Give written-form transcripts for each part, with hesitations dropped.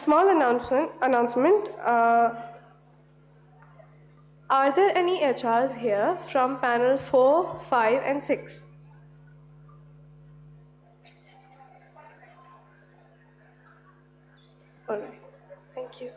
small announcement. Are there any HRs here from panel 4, 5, and 6? All right. Thank you.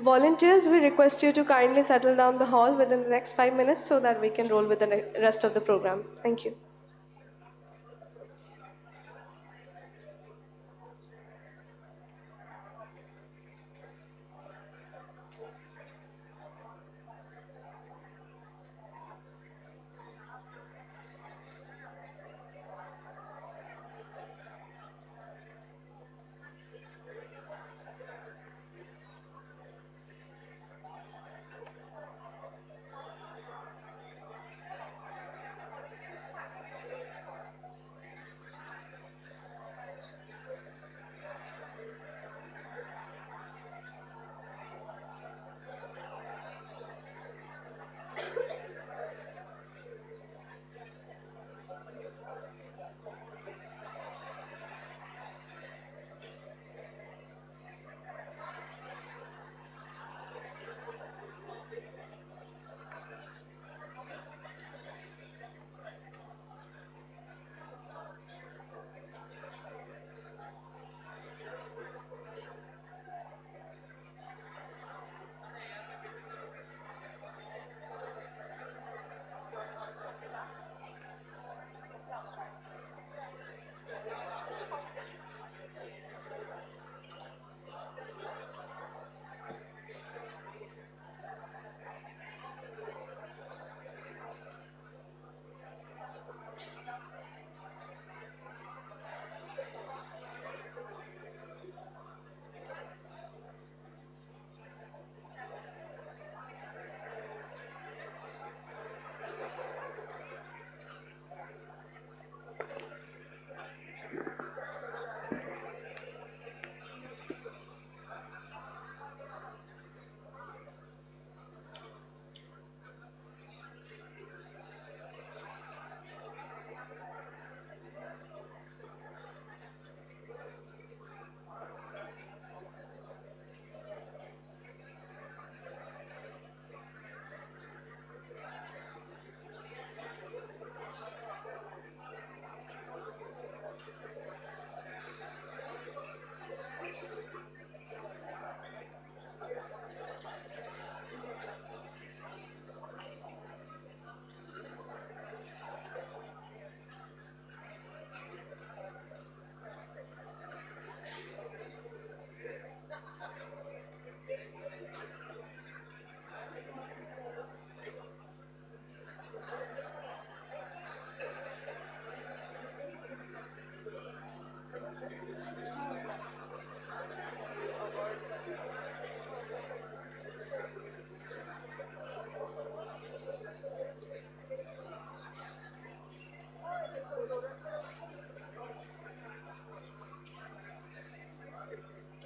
Volunteers, we request you to kindly settle down the hall within the next 5 minutes so that we can roll with the rest of the program. Thank you.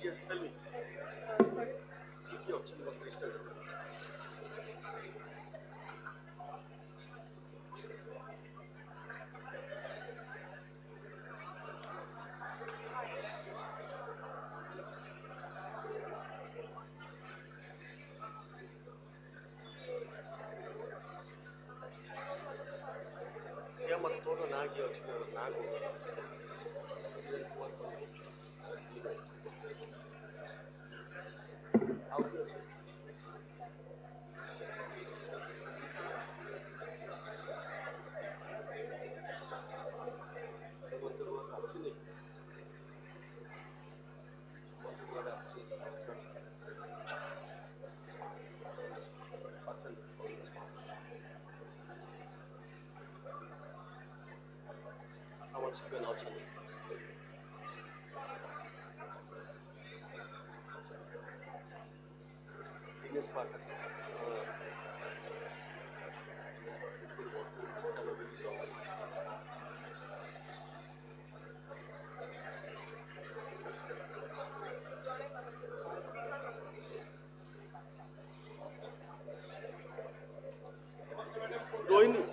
Yes, tell me. The option was listed. Siya matulog na nagyo, siguro nago. Rohini.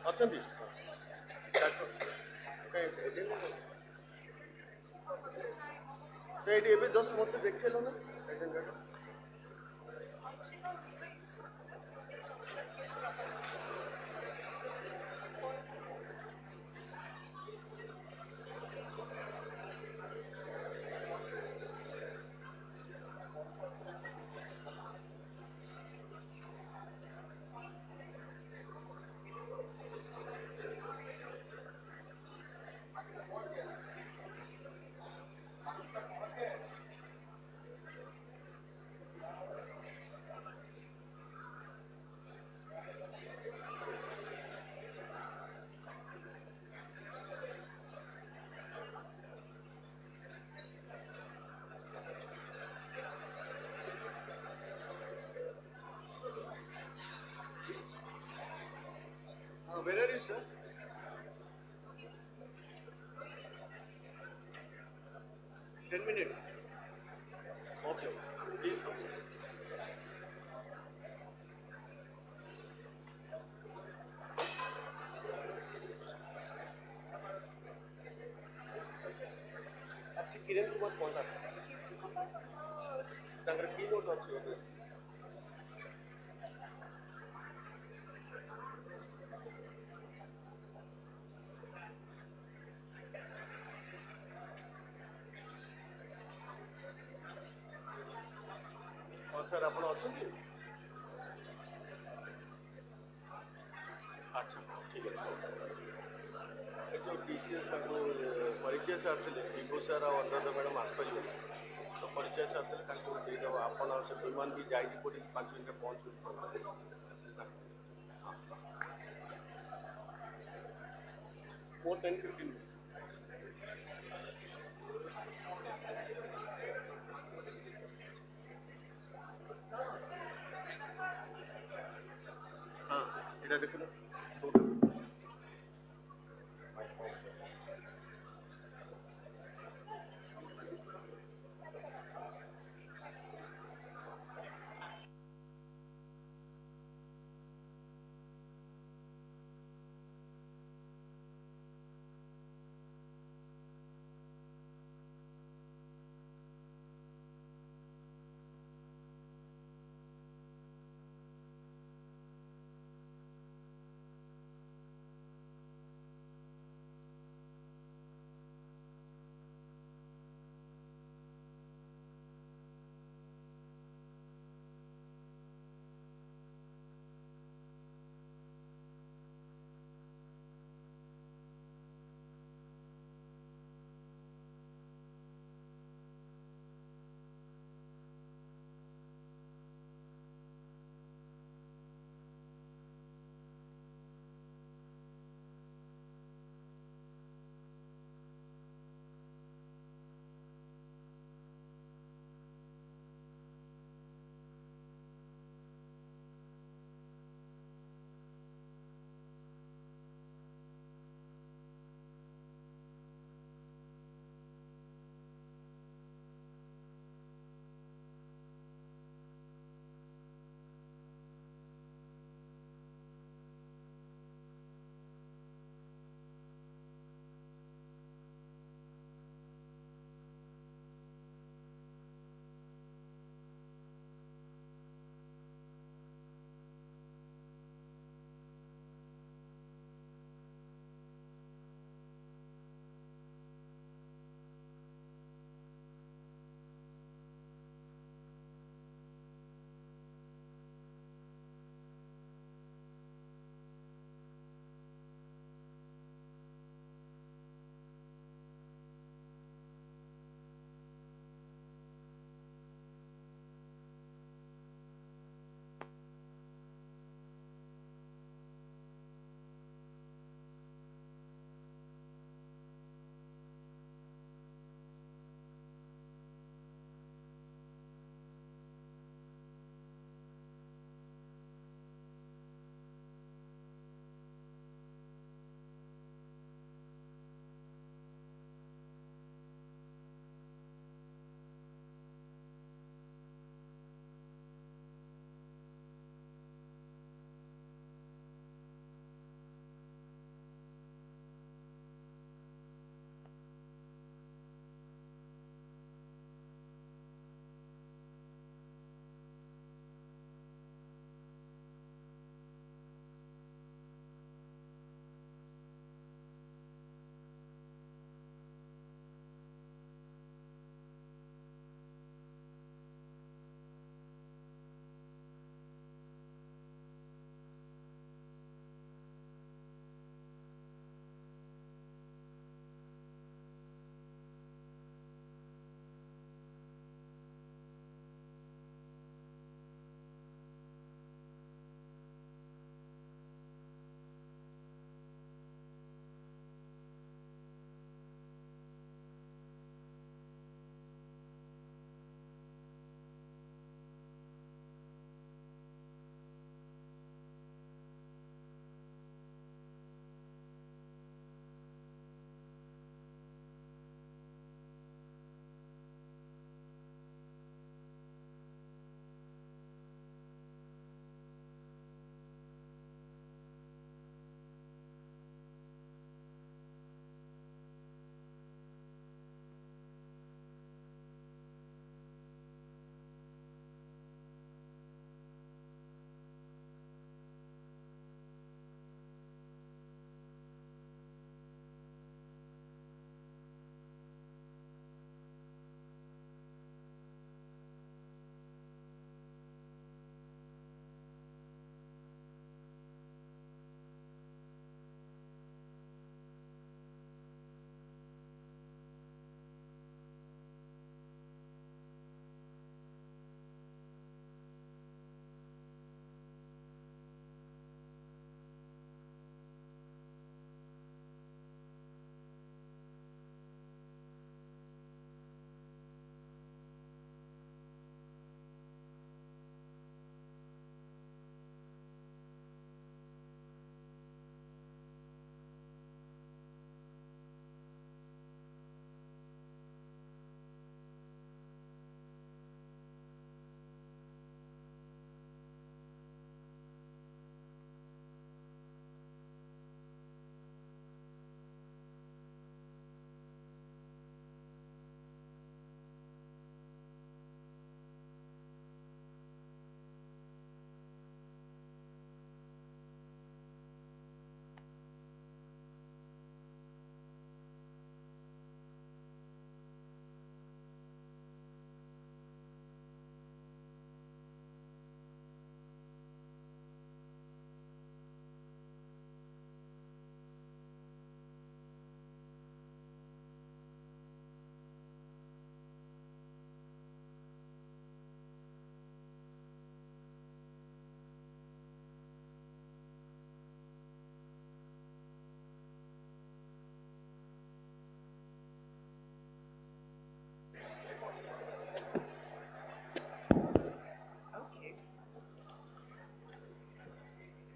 ଅଛନ୍ତି ଏଇଠି ଏବେ just ମୋତେ ଦେଖେଇଲ ନା ଏଜେଣ୍ଡାଟା where are you, sir? Ten minutes. Okay, please come. actually Kiran Kumar contact. ତାଙ୍କର keynote ଅଛି ଗୋଟେ sir ଆପଣ ଅଛନ୍ତି ଆଚ୍ଛା ଠିକ୍ ଅଛି ଏ ଯେଉଁ DCS ତାଙ୍କୁ ପରିଚୟ ସାର୍ ଥିଲେ ବିଭୁ ସାର୍ ଆଉ ଅନୁରାଧା ମ୍ୟାଡ଼ାମ୍ ଆସିପାରିବେ ତ ପରିଚୟ ସାର୍ ଥିଲେ ତାଙ୍କୁ ଦେଇଦେବ ଆପଣ ସେ ବିମାନ ବି ଯାଇଛି କୋଉଠି 5 ମିନିଟ୍ରେ ପହଞ୍ଚିବେ more 10-15 minutes हाँ এটা দেখুন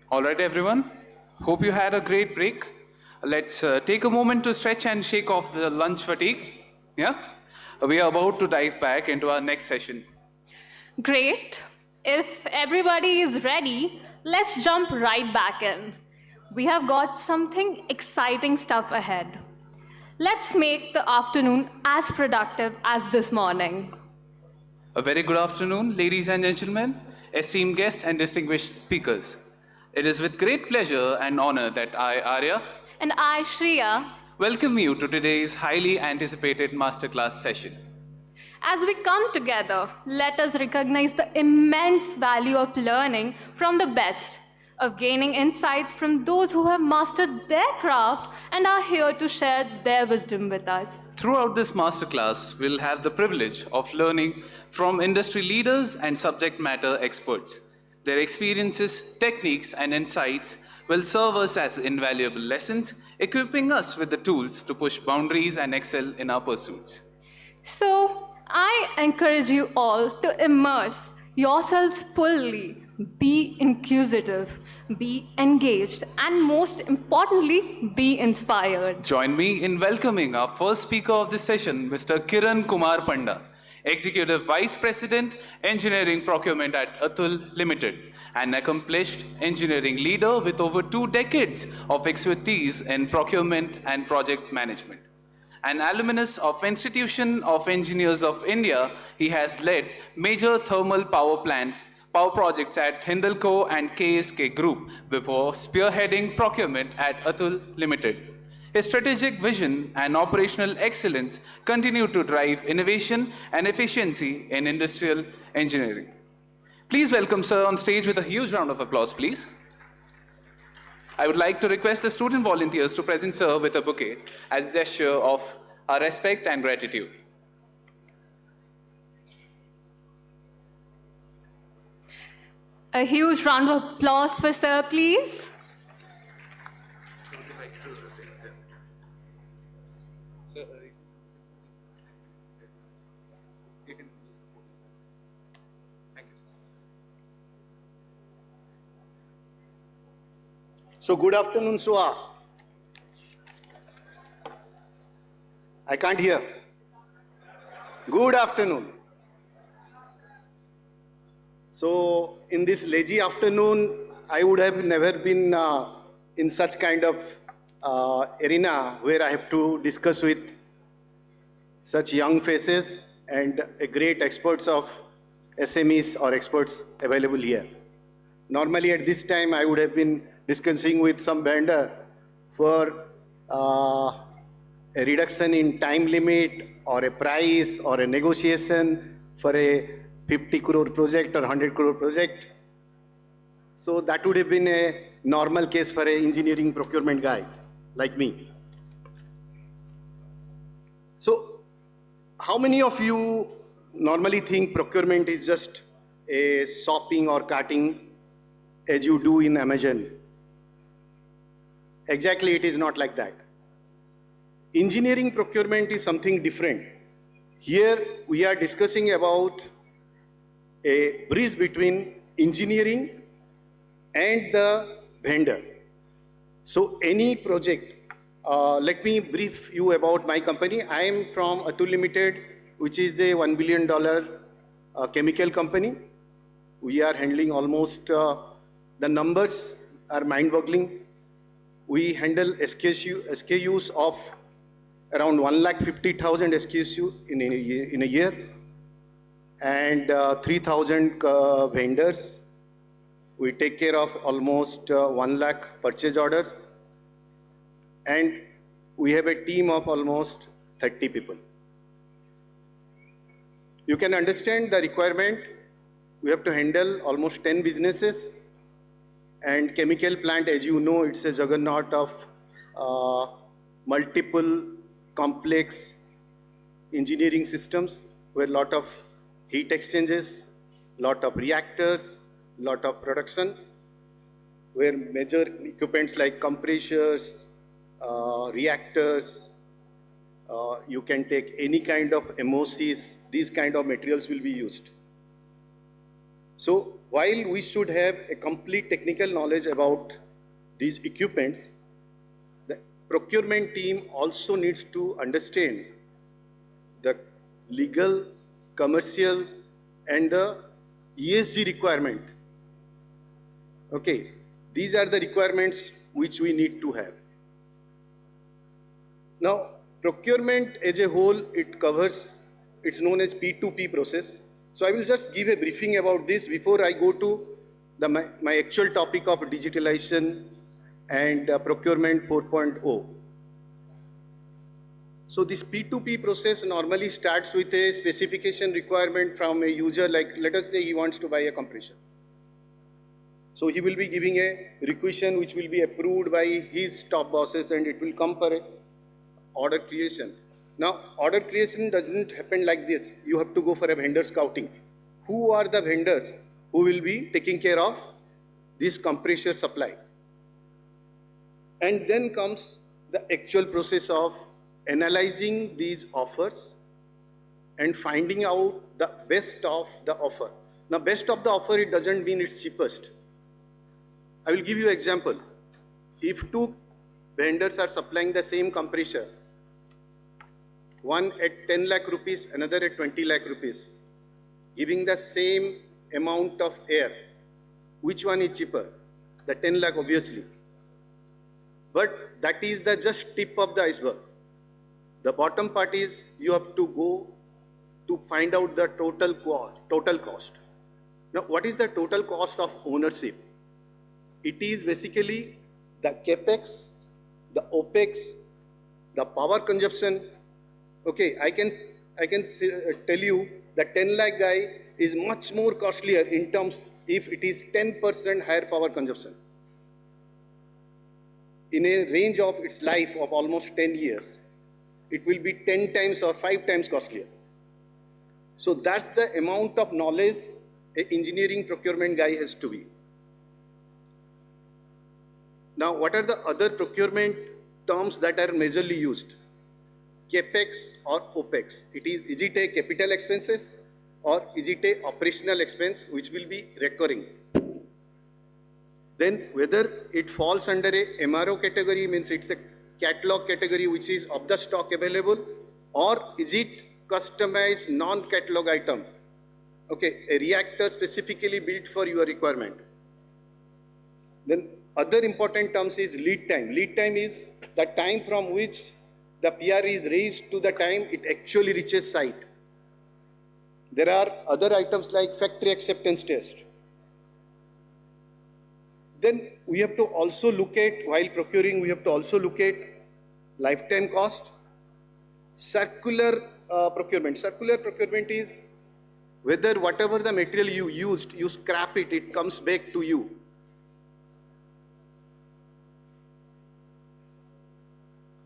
All right, everyone. Hope you had a great break. Let's take a moment to stretch and shake off the lunch fatigue. Yeah? We are about to dive back into our next session. Great. If everybody is ready, let's jump right back in. We have got something exciting stuff ahead. Let's make the afternoon as productive as this morning. A very good afternoon, ladies and gentlemen, esteemed guests and distinguished speakers. It is with great pleasure and honor that I, Arya, And I, Shreya, welcome you to today's highly anticipated masterclass session. as we come together, let us recognize the immense value of learning from the best, of gaining insights from those who have mastered their craft and are here to share their wisdom with us. Throughout this masterclass, we'll have the privilege of learning from industry leaders and subject matter experts. Their experiences, techniques, and insights will serve us as invaluable lessons, equipping us with the tools to push boundaries and excel in our pursuits. So, I encourage you all to immerse yourselves fully, be inquisitive, be engaged, and most importantly, be inspired. Join me in welcoming our first speaker of this session, Mr. Kiran Kumar Panda, Executive Vice President, Engineering Procurement at Atul Limited, an accomplished engineering leader with over 2 decades of expertise in procurement and project management. An alumnus of Institution of Engineers of India, he has led major thermal power projects at Hindalco and KSK Group before spearheading procurement at Atul Limited. His strategic vision and operational excellence continue to drive innovation and efficiency in industrial engineering. Please welcome Sir on stage with a huge round of applause, please. I would like to request the student volunteers to present Sir with a bouquet as a gesture of our respect and gratitude. A huge round of applause for Sir, please. So good afternoon, Soa. I can't hear. Good afternoon. So in this lazy afternoon, I would have never been in such kind of arena where I have to discuss with such young faces and a great experts of SMEs or experts available here. Normally at this time, I would have been discussing with some vendor for a reduction in time limit or a price or a negotiation for a 50 crore project or 100 crore project. So that would have been a normal case for an engineering procurement guy like me. So how many of you normally think procurement is just a shopping or carting as you do in Amazon? Exactly, it is not like that. Engineering procurement is something different. Here we are discussing about a bridge between engineering and the vendor. So any project, let me brief you about my company. I am from Atul Limited, which is a $1 billion chemical company. We are handling almost, the numbers are mind-boggling. We handle SKUs of around 150,000 SKUs in a year, and 3,000 vendors. We take care of almost 1 lakh purchase orders, and we have a team of almost 30 people. You can understand the requirement. We have to handle almost 10 businesses, and chemical plant, as you know, it's a juggernaut of multiple complex engineering systems where a lot of heat exchanges, lot of reactors, lot of production, where major equipments like compressors, reactors, you can take any kind of MOCs, these kind of materials will be used. So while we should have a complete technical knowledge about these equipments, the procurement team also needs to understand the legal, commercial, and the ESG requirement. Okay, these are the requirements which we need to have. Now, procurement as a whole, it covers, it's known as P2P process. So I will just give a briefing about this before I go to my actual topic of digitalization and procurement 4.0. So this P2P process normally starts with a specification requirement from a user, like let us say he wants to buy a compressor. So he will be giving a requisition which will be approved by his top bosses, and it will come for a order creation. Now, order creation doesn't happen like this. You have to go for a vendor scouting. Who are the vendors who will be taking care of this compressor supply? And then comes the actual process of analyzing these offers and finding out the best of the offer. Now, best of the offer, it doesn't mean it's cheapest. I will give you an example. If two vendors are supplying the same compressor, one at 10 lakh rupees, another at 20 lakh rupees, giving the same amount of air, which one is cheaper? The 10 lakh, obviously. But that is the just tip of the iceberg. The bottom part is you have to go to find out the total cost. Now, what is the total cost of ownership? It is basically the capex, the opex, the power consumption. Okay, I can tell you the 10 lakh guy is much more costlier in terms if it is 10% higher power consumption. In a range of its life of almost 10 years, it will be 10 times or 5 times costlier. So that's the amount of knowledge an engineering procurement guy has to be. Now, what are the other procurement terms that are majorly used? CapEx or OPEX. Is it a capital expenses or is it a operational expense which will be recurring? Then whether it falls under a MRO category, means it's a catalog category which is of the stock available, or is it customized non-catalog item? Okay, a reactor specifically built for your requirement. Then other important terms is lead time. Lead time is the time from which the PR is raised to the time it actually reaches site. There are other items like factory acceptance test. Then we have to also look at, while procuring, we have to also look at lifetime cost. Circular procurement. Circular procurement is whether whatever the material you used, you scrap it, it comes back to you.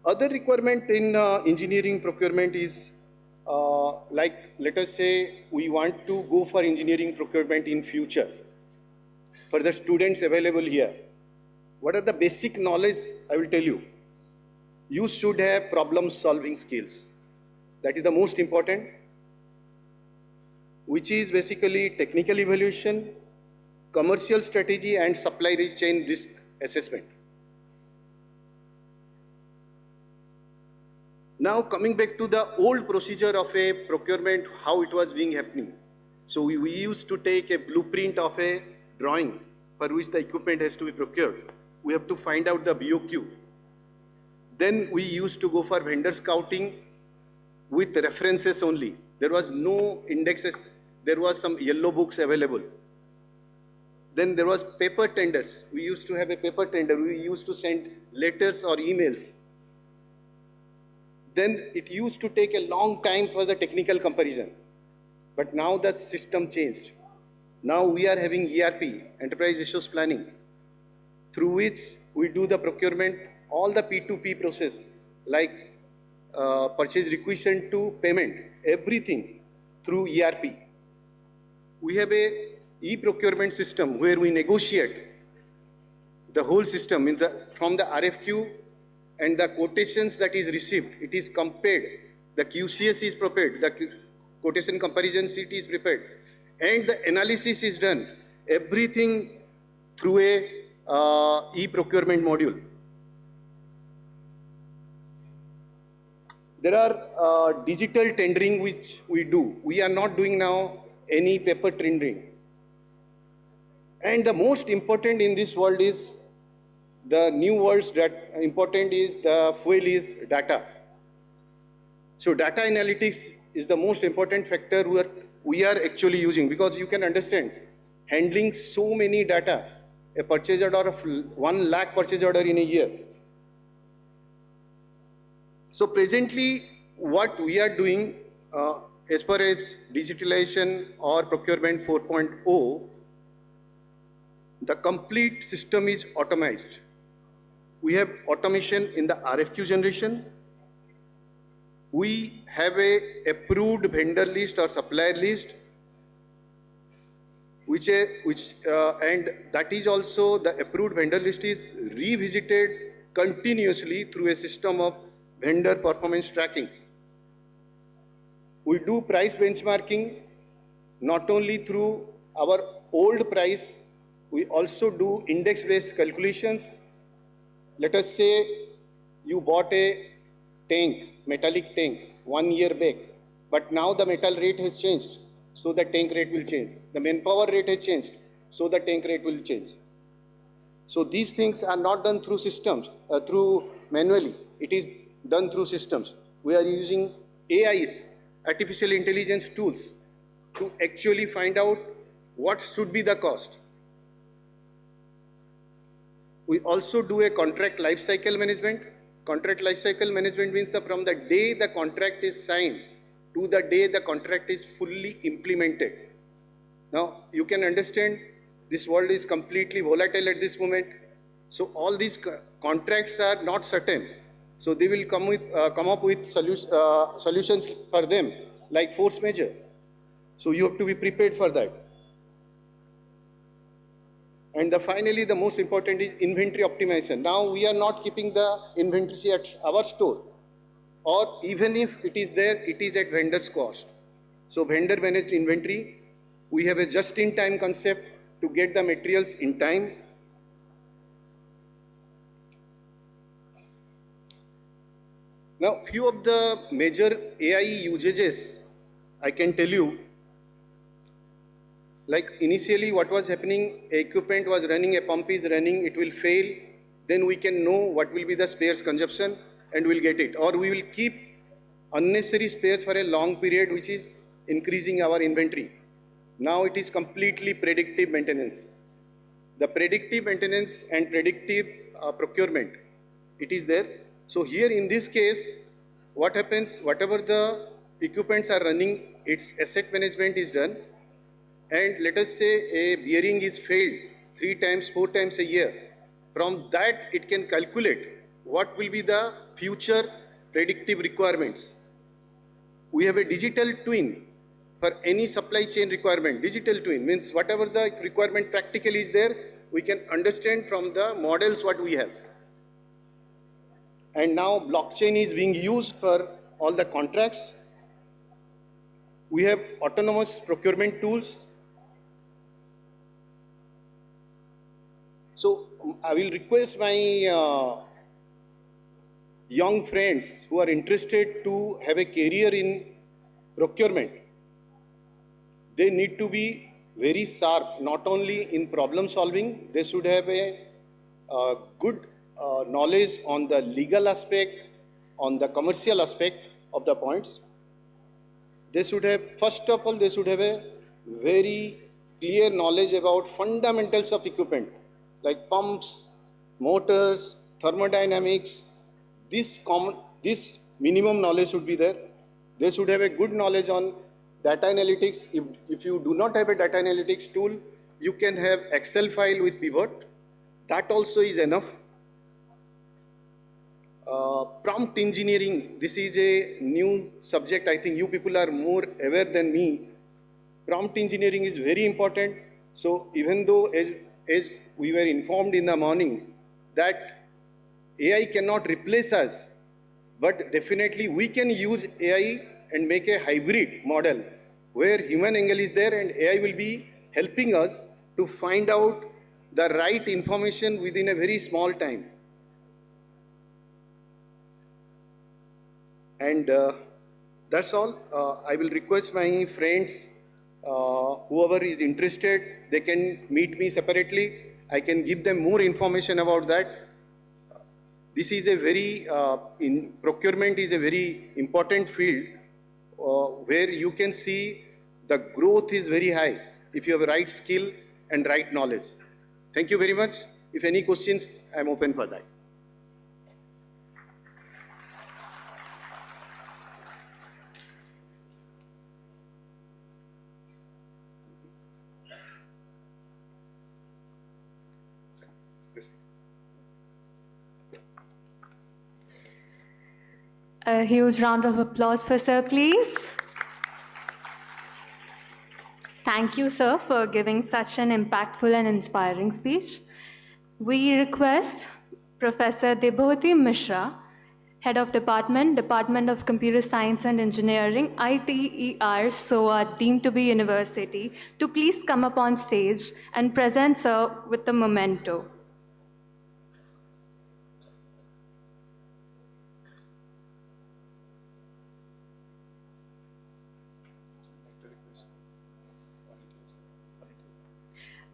Other requirement in engineering procurement is like, let us say we want to go for engineering procurement in future. For the students available here, what are the basic knowledge? I will tell you. You should have problem solving skills. That is the most important, which is basically technical evaluation, commercial strategy, and supply chain risk assessment. Now coming back to the old procedure of a procurement, how it was being happening. So we used to take a blueprint of a drawing for which the equipment has to be procured. We have to find out the BOQ. Then we used to go for vendor scouting with references only. There was no indexes. There was some yellow books available. Then there was paper tenders. We used to have a paper tender. We used to send letters or emails. Then it used to take a long time for the technical comparison. But now that system changed. Now we are having ERP, Enterprise Resource Planning, through which we do the procurement, all the P2P process, like purchase requisition to payment, everything through ERP. We have a e-procurement system where we negotiate the whole system, means from the RFQ and the quotations that is received, it is compared, the QCS is prepared, the quotation comparison sheet is prepared, and the analysis is done, everything through a e-procurement module. There are digital tendering which we do. We are not doing now any paper tendering. And the most important in this world is, the new world's that important is the fuel is data. So data analytics is the most important factor we are actually using, because you can understand, handling so many data, a purchase order of 1 lakh purchase order in a year. So presently, what we are doing as far as digitalization or procurement 4.0, the complete system is automized. We have automation in the RFQ generation. We have a approved vendor list or supplier list, and that is also, the approved vendor list is revisited continuously through a system of vendor performance tracking. We do price benchmarking not only through our old price, we also do index-based calculations. Let us say you bought a tank, metallic tank, 1 year back, but now the metal rate has changed, so the tank rate will change. The manpower rate has changed, so the tank rate will change. So these things are not done through systems, through manually. It is done through systems. We are using AIs, artificial intelligence tools, to actually find out what should be the cost. We also do a contract lifecycle management. Contract lifecycle management means that from the day the contract is signed to the day the contract is fully implemented. Now, you can understand this world is completely volatile at this moment. So all these contracts are not certain. So they will come up with solutions for them, like force majeure. So you have to be prepared for that. And finally, the most important is inventory optimization. Now we are not keeping the inventory at our store, or even if it is there, it is at vendor's cost. So vendor managed inventory, we have a just-in-time concept to get the materials in time. Now, few of the major AI usages I can tell you. Like initially what was happening, equipment was running, a pump is running, it will fail, then we can know what will be the spares consumption and we'll get it. Or we will keep unnecessary spares for a long period, which is increasing our inventory. Now it is completely predictive maintenance. The predictive maintenance and predictive procurement, it is there. So here in this case, what happens, whatever the equipments are running, its asset management is done. And let us say a bearing is failed 3 times, 4 times a year. From that, it can calculate what will be the future predictive requirements. We have a digital twin for any supply chain requirement. Digital twin means whatever the requirement practically is there, we can understand from the models what we have. And now blockchain is being used for all the contracts. We have autonomous procurement tools. So I will request my young friends who are interested to have a career in procurement. They need to be very sharp, not only in problem solving, they should have a good knowledge on the legal aspect, on the commercial aspect of the points. They should have, first of all, they should have a very clear knowledge about fundamentals of equipment, like pumps, motors, thermodynamics. This minimum knowledge should be there. They should have a good knowledge on data analytics. If you do not have a data analytics tool, you can have Excel file with pivot. That also is enough. Prompt engineering, this is a new subject. I think you people are more aware than me. Prompt engineering is very important. So even though as we were informed in the morning that AI cannot replace us, but definitely we can use AI and make a hybrid model where human angle is there and AI will be helping us to find out the right information within a very small time. And that's all. I will request my friends, whoever is interested, they can meet me separately. I can give them more information about that. This is a very, in procurement is a very important field where you can see the growth is very high if you have the right skill and right knowledge. Thank you very much. If any questions, I'm open for that. A huge round of applause for sir, please. Thank you, sir, for giving such an impactful and inspiring speech. We request Professor Debhoti Mishra, Head of Department of Computer Science and Engineering, ITER, Soa, deemed to be University, to please come up on stage and present sir with the memento.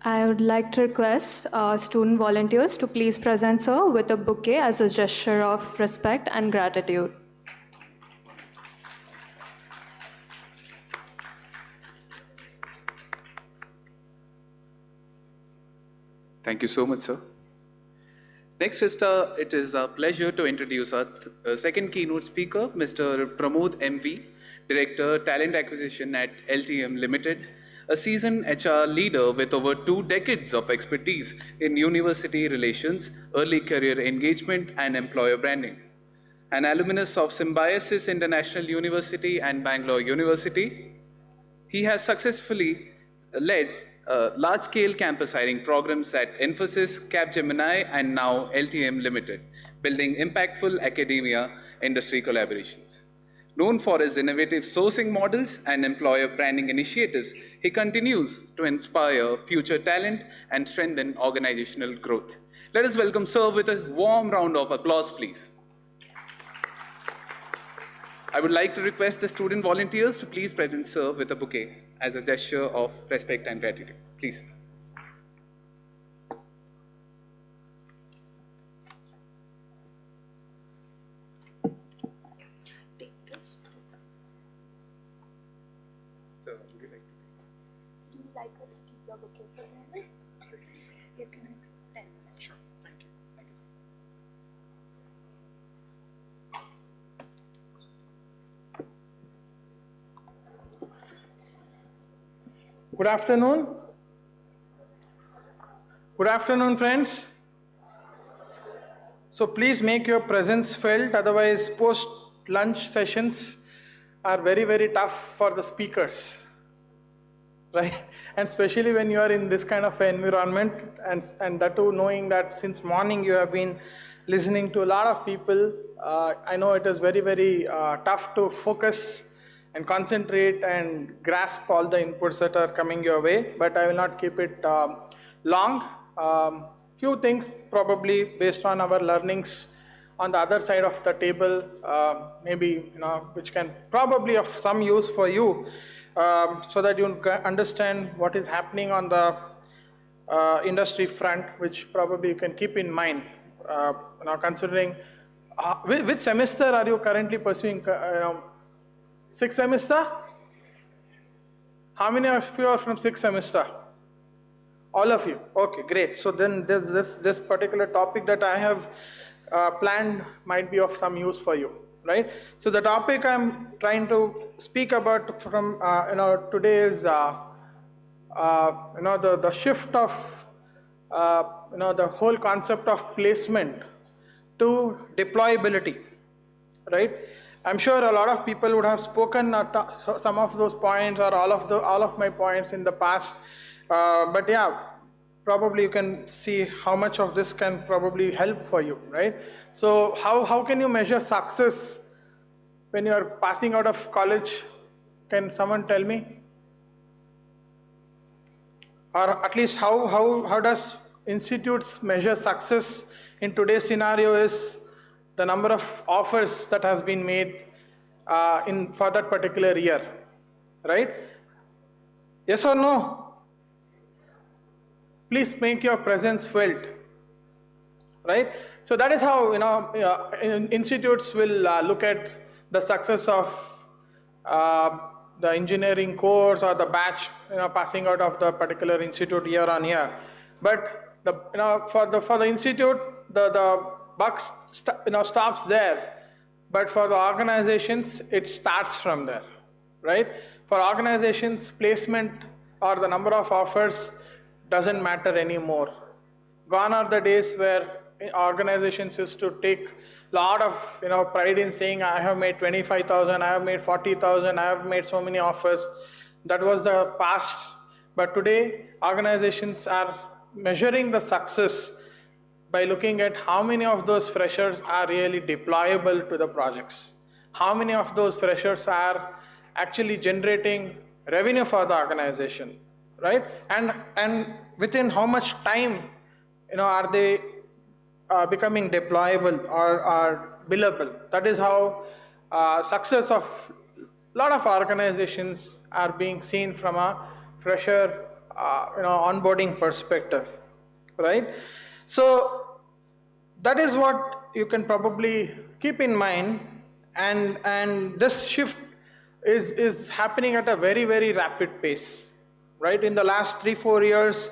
I would like to request student volunteers to please present sir with a bouquet as a gesture of respect and gratitude. Thank you so much, sir. Next, it is a pleasure to introduce our second keynote speaker, Mr. Pramod MV, Director, Talent Acquisition at LTM Limited, a seasoned HR leader with over 2 decades of expertise in university relations, early career engagement, and employer branding. An alumnus of Symbiosis International University and Bangalore University, he has successfully led large-scale campus hiring programs at Infosys, Capgemini, and now LTM Limited, building impactful academia-industry collaborations. Known for his innovative sourcing models and employer branding initiatives, he continues to inspire future talent and strengthen organizational growth. Let us welcome sir with a warm round of applause, please. I would like to request the student volunteers to please present sir with a bouquet as a gesture of respect and gratitude. Please. Good afternoon. Good afternoon, friends. So please make your presence felt, otherwise post-lunch sessions are very, very tough for the speakers, right? And especially when you are in this kind of environment, and that too knowing that since morning you have been listening to a lot of people, I know it is very, very tough to focus and concentrate and grasp all the inputs that are coming your way, but I will not keep it long. Few things probably based on our learnings on the other side of the table, maybe which can probably of some use for you, so that you understand what is happening on the industry front, which probably you can keep in mind. Considering which semester are you currently pursuing? 6th semester? How many of you are from 6th semester? All of you. Okay, great. So then this particular topic that I have planned might be of some use for you, right? So the topic I'm trying to speak about from today is the shift of the whole concept of placement to deployability, right? I'm sure a lot of people would have spoken some of those points or all of my points in the past, but yeah, probably you can see how much of this can probably help for you, right? So how can you measure success when you are passing out of college? Can someone tell me? or at least how does institutes measure success in today's scenario is the number of offers that has been made for that particular year, right? Yes or no? Please make your presence felt, right? So that is how institutes will look at the success of the engineering course or the batch passing out of the particular institute year on year. But for the institute, the buck stops there. But for the organizations, it starts from there, right? For organizations, placement or the number of offers doesn't matter anymore. Gone are the days where organizations used to take a lot of pride in saying, I have made 25,000, I have made 40,000, I have made so many offers. That was the past. But today, organizations are measuring the success by looking at how many of those freshers are really deployable to the projects. How many of those freshers are actually generating revenue for the organization, right? And within how much time are they becoming deployable or billable? That is how success of a lot of organizations are being seen from a fresher onboarding perspective, right? So that is what you can probably keep in mind, and this shift is happening at a very, very rapid pace, right? In the last 3-4 years,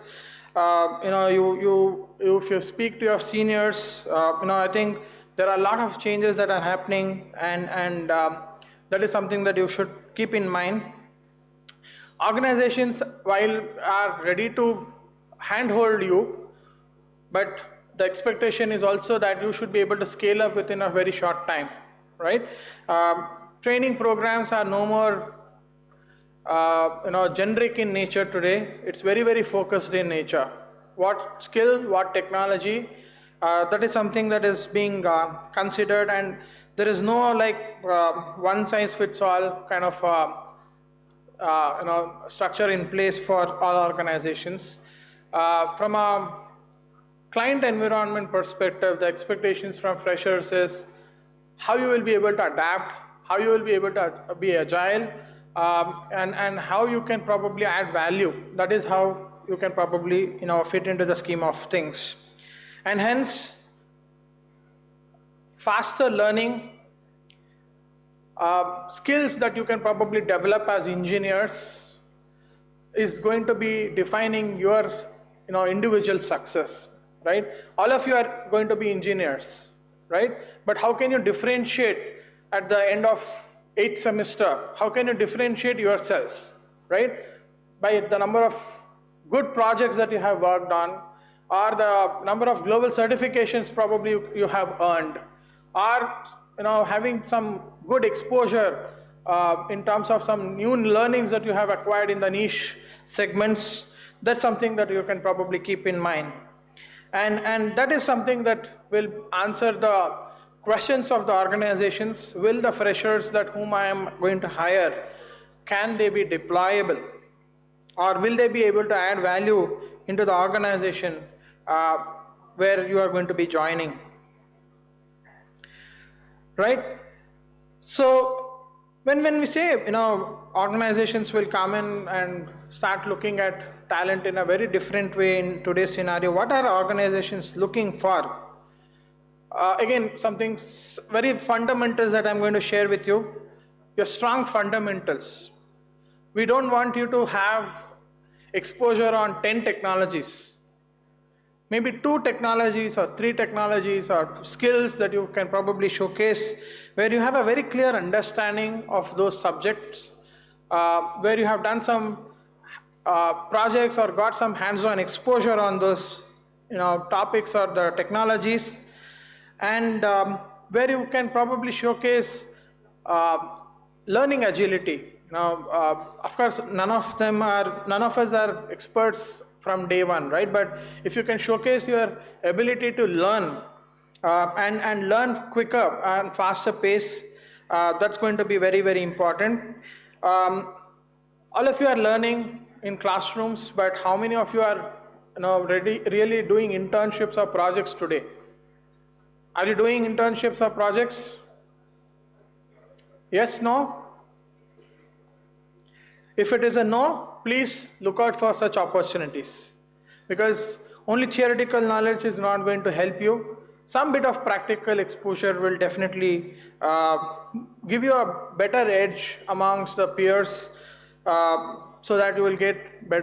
if you speak to your seniors, I think there are a lot of changes that are happening, and that is something that you should keep in mind. Organizations, while are ready to handhold you, but the expectation is also that you should be able to scale up within a very short time, right? Training programs are no more generic in nature today. It's very, very focused in nature. What skill, what technology, that is something that is being considered, and there is no one size fits all kind of structure in place for all organizations. From a client environment perspective, the expectations from freshers is how you will be able to adapt, how you will be able to be agile, and how you can probably add value. That is how you can probably fit into the scheme of things. And hence, faster learning, skills that you can probably develop as engineers is going to be defining your individual success, right? All of you are going to be engineers, right? But how can you differentiate at the end of 8th semester? How can you differentiate yourselves, right? By the number of good projects that you have worked on, or the number of global certifications probably you have earned, or having some good exposure in terms of some new learnings that you have acquired in the niche segments. That's something that you can probably keep in mind. And that is something that will answer the questions of the organizations. Will the freshers that whom I am going to hire, can they be deployable? Or will they be able to add value into the organization where you are going to be joining? Right? So when we say, organizations will come in and start looking at talent in a very different way in today's scenario, what are organizations looking for? Again, something very fundamentals that I'm going to share with you. Your strong fundamentals. We don't want you to have exposure on 10 technologies. Maybe 2 technologies or 3 technologies or skills that you can probably showcase, where you have a very clear understanding of those subjects, where you have done some projects or got some hands-on exposure on those topics or the technologies, and where you can probably showcase learning agility. Of course, none of us are experts from day one, right? But if you can showcase your ability to learn and learn quicker and faster pace, that's going to be very, very important. All of you are learning, in classrooms, but how many of you are really doing internships or projects today? Are you doing internships or projects? Yes, no? If it is a no, please look out for such opportunities, because only theoretical knowledge is not going to help you. Some bit of practical exposure will definitely give you a better edge amongst the peers, so that you will get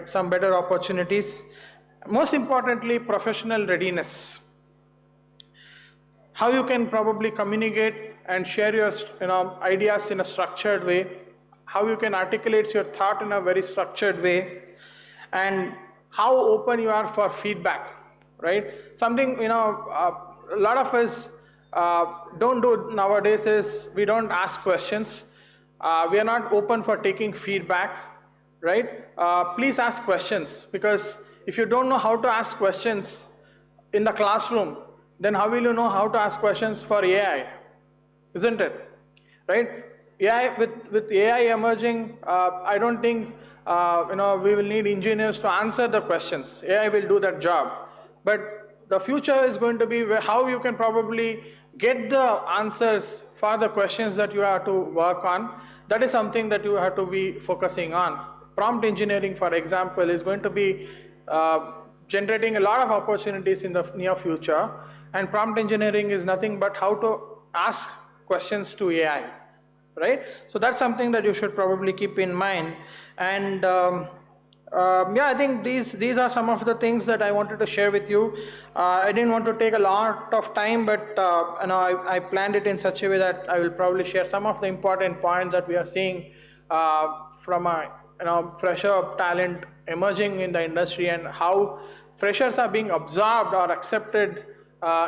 some better opportunities. Most importantly, professional readiness. How you can probably communicate and share your ideas in a structured way, how you can articulate your thought in a very structured way, and how open you are for feedback, right? Something, a lot of us don't do nowadays is we don't ask questions. We are not open for taking feedback, right? Please ask questions, because if you don't know how to ask questions in the classroom, then how will you know how to ask questions for AI? Isn't it? Right? AI, with AI emerging, I don't think we will need engineers to answer the questions. AI will do that job. But the future is going to be how you can probably get the answers for the questions that you have to work on. That is something that you have to be focusing on. Prompt engineering, for example, is going to be generating a lot of opportunities in the near future. And prompt engineering is nothing but how to ask questions to AI, right? So that's something that you should probably keep in mind. And I think these are some of the things that I wanted to share with you. I didn't want to take a lot of time, but I planned it in such a way that I will probably share some of the important points that we are seeing from a fresher talent emerging in the industry, and how freshers are being absorbed or accepted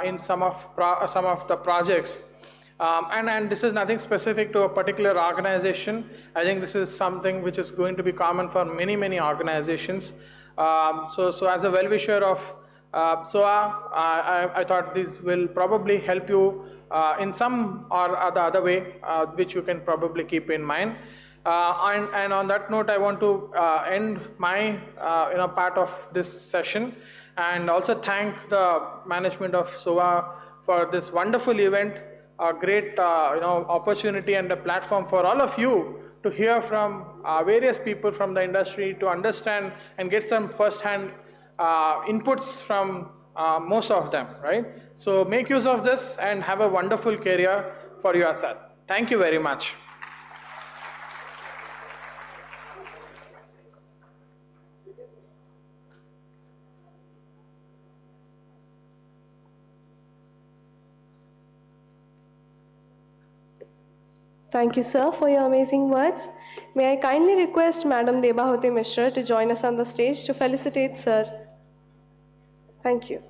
in some of the projects. And this is nothing specific to a particular organization. I think this is something which is going to be common for many, many organizations. So as a well-wisher of SOA, I thought this will probably help you in some or the other way, which you can probably keep in mind. And on that note, I want to end my part of this session, and also thank the management of SOA for this wonderful event, a great opportunity and a platform for all of you to hear from various people from the industry, to understand and get some first-hand inputs from most of them, right? So make use of this and have a wonderful career for yourself. Thank you very much. Thank you, sir, for your amazing words. May I kindly request Madam Debahuti Mishra to join us on the stage to felicitate sir. Thank you.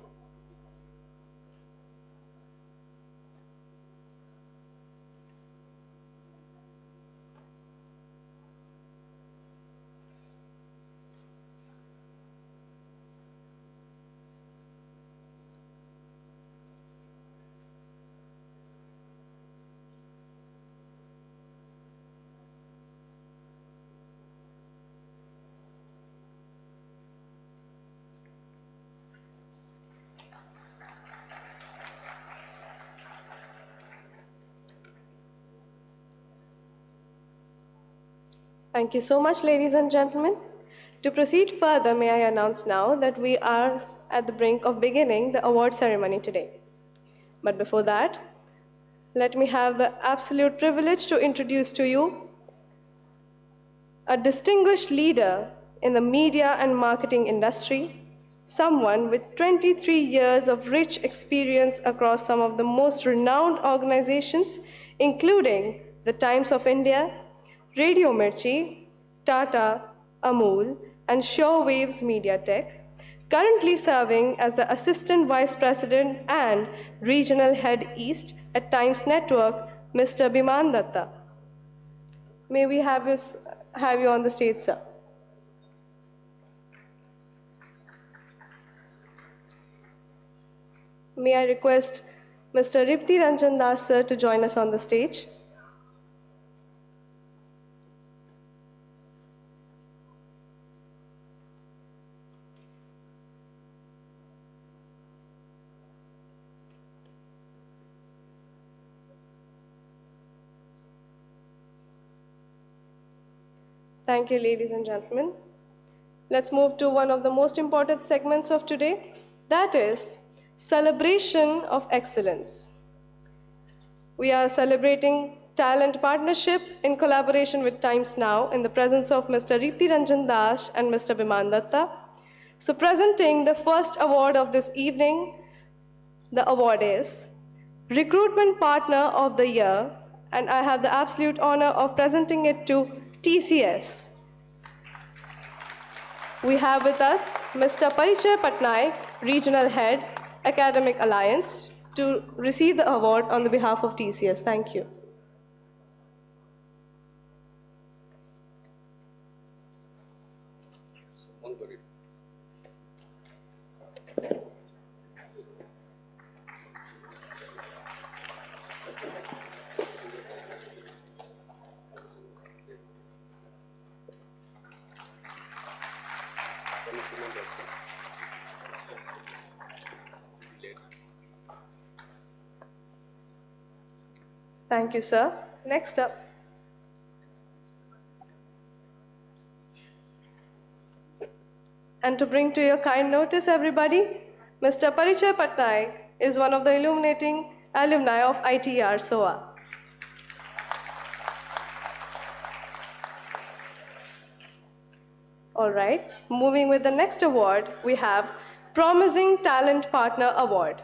Thank you so much, ladies and gentlemen. To proceed further, may I announce now that we are at the brink of beginning the award ceremony today. But before that, let me have the absolute privilege to introduce to you a distinguished leader in the media and marketing industry, someone with 23 years of rich experience across some of the most renowned organizations, including the Times of India, Radio Mirchi, Tata, Amul, and Shorewaves Media Tech, currently serving as the Assistant Vice President and Regional Head East at Times Network, Mr. Biman Datta. May we have you on the stage, sir. May I request Mr. Ripti Ranjan Das, sir, to join us on the stage. Thank you, ladies and gentlemen. Let's move to one of the most important segments of today, that is celebration of excellence. We are celebrating talent partnership in collaboration with Times Now in the presence of Mr. Ripti Ranjan Das and Mr. Biman Datta. So presenting the first award of this evening, the award is Recruitment Partner of the Year, and I have the absolute honor of presenting it to TCS. We have with us Mr. Parichay Patnaik, Regional Head, Academic Alliance, to receive the award on the behalf of TCS. Thank you. Thank you, sir. Next up. And to bring to your kind notice, everybody, Mr. Parichay Patnaik is one of the illuminating alumni of ITER Soa. All right, moving with the next award, we have Promising Talent Partner Award.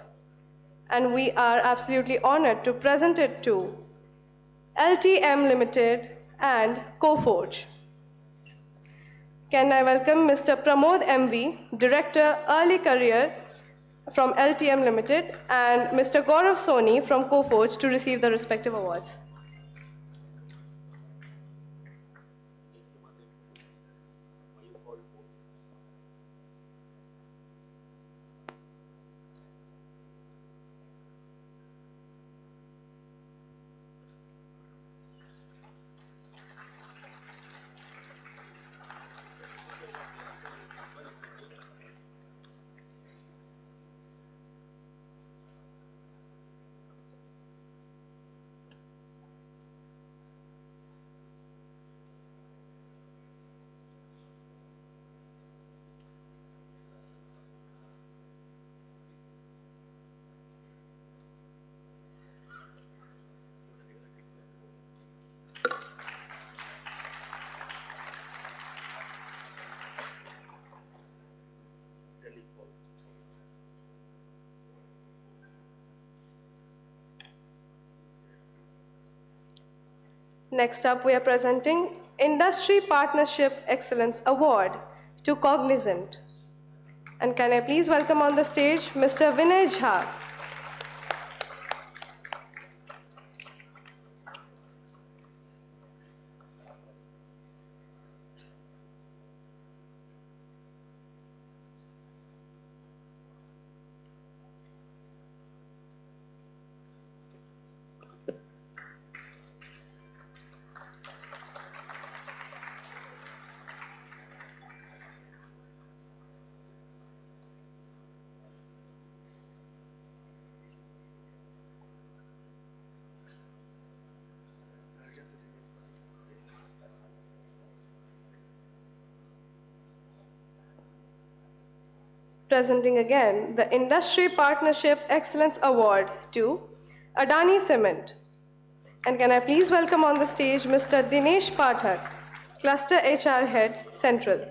And we are absolutely honored to present it to LTM Limited and Coforge. Can I welcome Mr. Pramod MV, Director Early Career from LTM Limited, and Mr. Gaurav Soni from Coforge to receive the respective awards. Next up, we are presenting Industry Partnership Excellence Award to Cognizant. And can I please welcome on the stage Mr. Vinay Jha. Presenting again the Industry Partnership Excellence Award to Adani Cement. And can I please welcome on the stage Mr. Dinesh Pathak, Cluster HR Head, Central.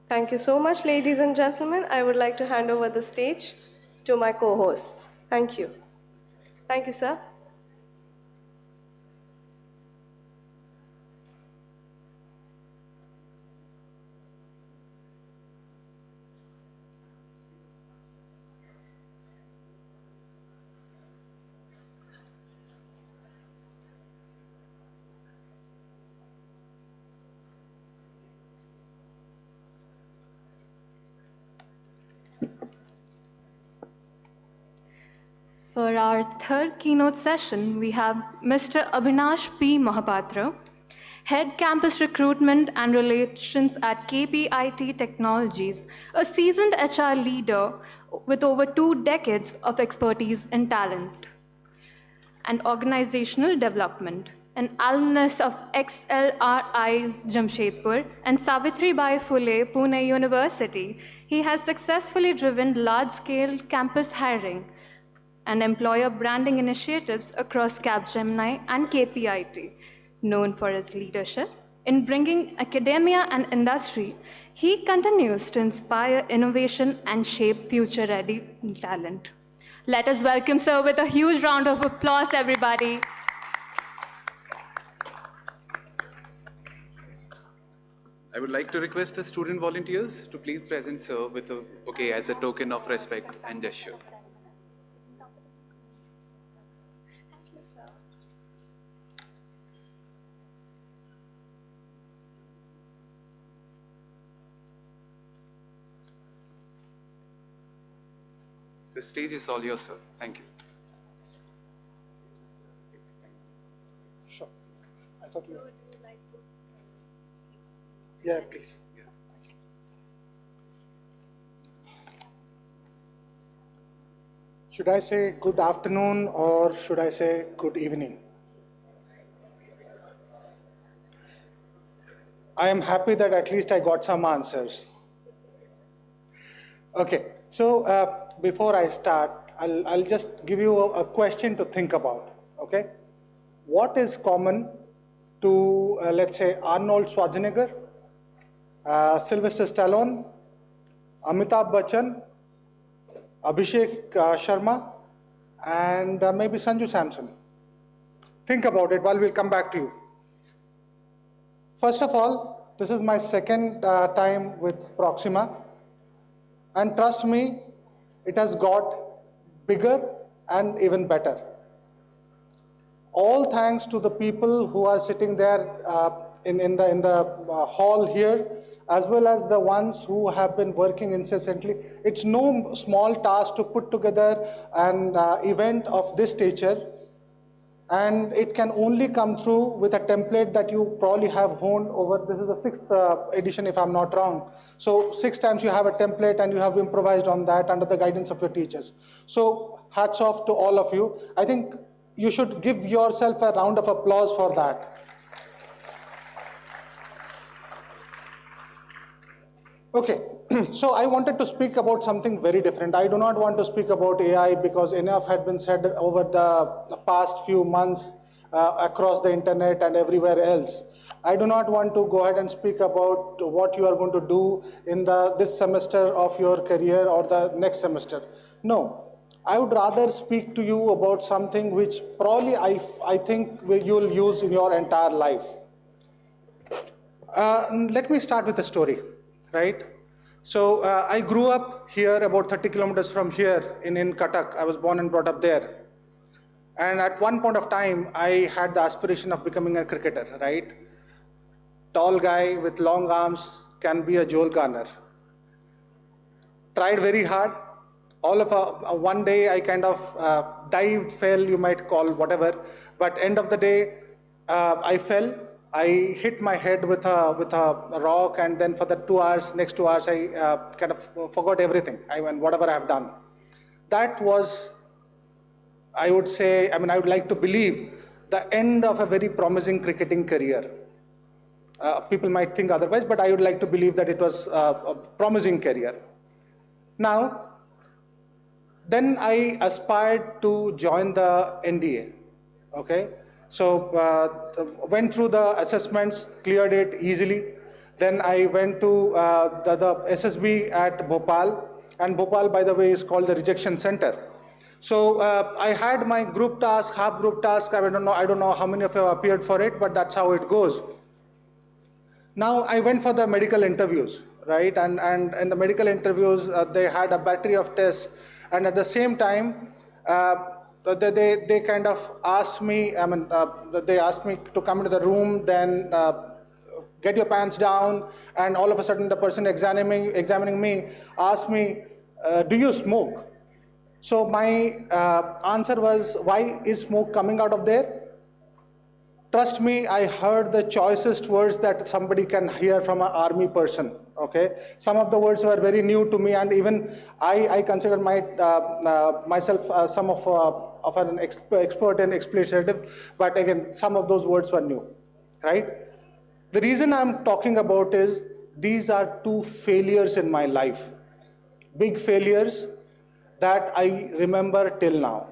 Thank you so much, ladies and gentlemen. I would like to hand over the stage to my co-hosts. Thank you. Thank you, sir. For our third keynote session, we have Mr. Abhinash P. Mahapatra, Head Campus Recruitment and Relations at KPIT Technologies, a seasoned HR leader with over 2 decades of expertise in talent and organizational development. An alumnus of XLRI Jamshedpur and Savitribai Phule Pune University, he has successfully driven large-scale campus hiring and employer branding initiatives across Capgemini and KPIT. Known for his leadership in bringing academia and industry, he continues to inspire innovation and shape future-ready talent. Let us welcome sir with a huge round of applause, everybody. I would like to request the student volunteers to please present sir with a bouquet as a token of respect and gesture. The stage is all yours, sir. Thank you. Sure. I thought you. Yeah, please. Should I say good afternoon or should I say good evening? I am happy that at least I got some answers. Okay, so before I start, I'll just give you a question to think about, okay? What is common to, let's say, Arnold Schwarzenegger, Sylvester Stallone, Amitabh Bachchan, Abhishek Sharma, and maybe Sanju Samson? Think about it while we'll come back to you. First of all, this is my second time with Proxima, and trust me, it has got bigger and even better. All thanks to the people who are sitting there in the hall here, as well as the ones who have been working incessantly. It's no small task to put together an event of this stature, and it can only come through with a template that you probably have honed over. This is the 6th edition, if I'm not wrong. So 6 times you have a template and you have improvised on that under the guidance of your teachers. So hats off to all of you. I think you should give yourself a round of applause for that. Okay, so I wanted to speak about something very different. I do not want to speak about AI because enough had been said over the past few months across the internet and everywhere else. I do not want to go ahead and speak about what you are going to do in this semester of your career or the next semester. No, I would rather speak to you about something which probably I think you'll use in your entire life. Let me start with a story. Right? So I grew up here about 30 kilometers from here in Cuttack. I was born and brought up there. And at one point of time, I had the aspiration of becoming a cricketer, right? Tall guy with long arms can be a Joel Garner. Tried very hard. All of one day I kind of dived, fell, you might call, whatever. But end of the day, I fell. I hit my head with a rock, and then for the next 2 hours, I kind of forgot everything. Whatever I have done. That was, I would say, I would like to believe, the end of a very promising cricketing career. People might think otherwise, but I would like to believe that it was a promising career. Now, then I aspired to join the NDA, okay? So went through the assessments, cleared it easily. Then I went to the SSB at Bhopal, and Bhopal, by the way, is called the rejection center. So I had my group task, half group task. I don't know how many of you have appeared for it, but that's how it goes. Now I went for the medical interviews, right? And in the medical interviews, they had a battery of tests, and at the same time, they kind of asked me, they asked me to come into the room, then get your pants down, and all of a sudden the person examining me asked me, do you smoke? So my answer was, why is smoke coming out of there? Trust me, I heard the choicest words that somebody can hear from an army person. Okay, some of the words were very new to me, and even I consider myself some of an expert and expletive. But again, some of those words were new, right? The reason I'm talking about is these are two failures in my life, big failures that I remember till now,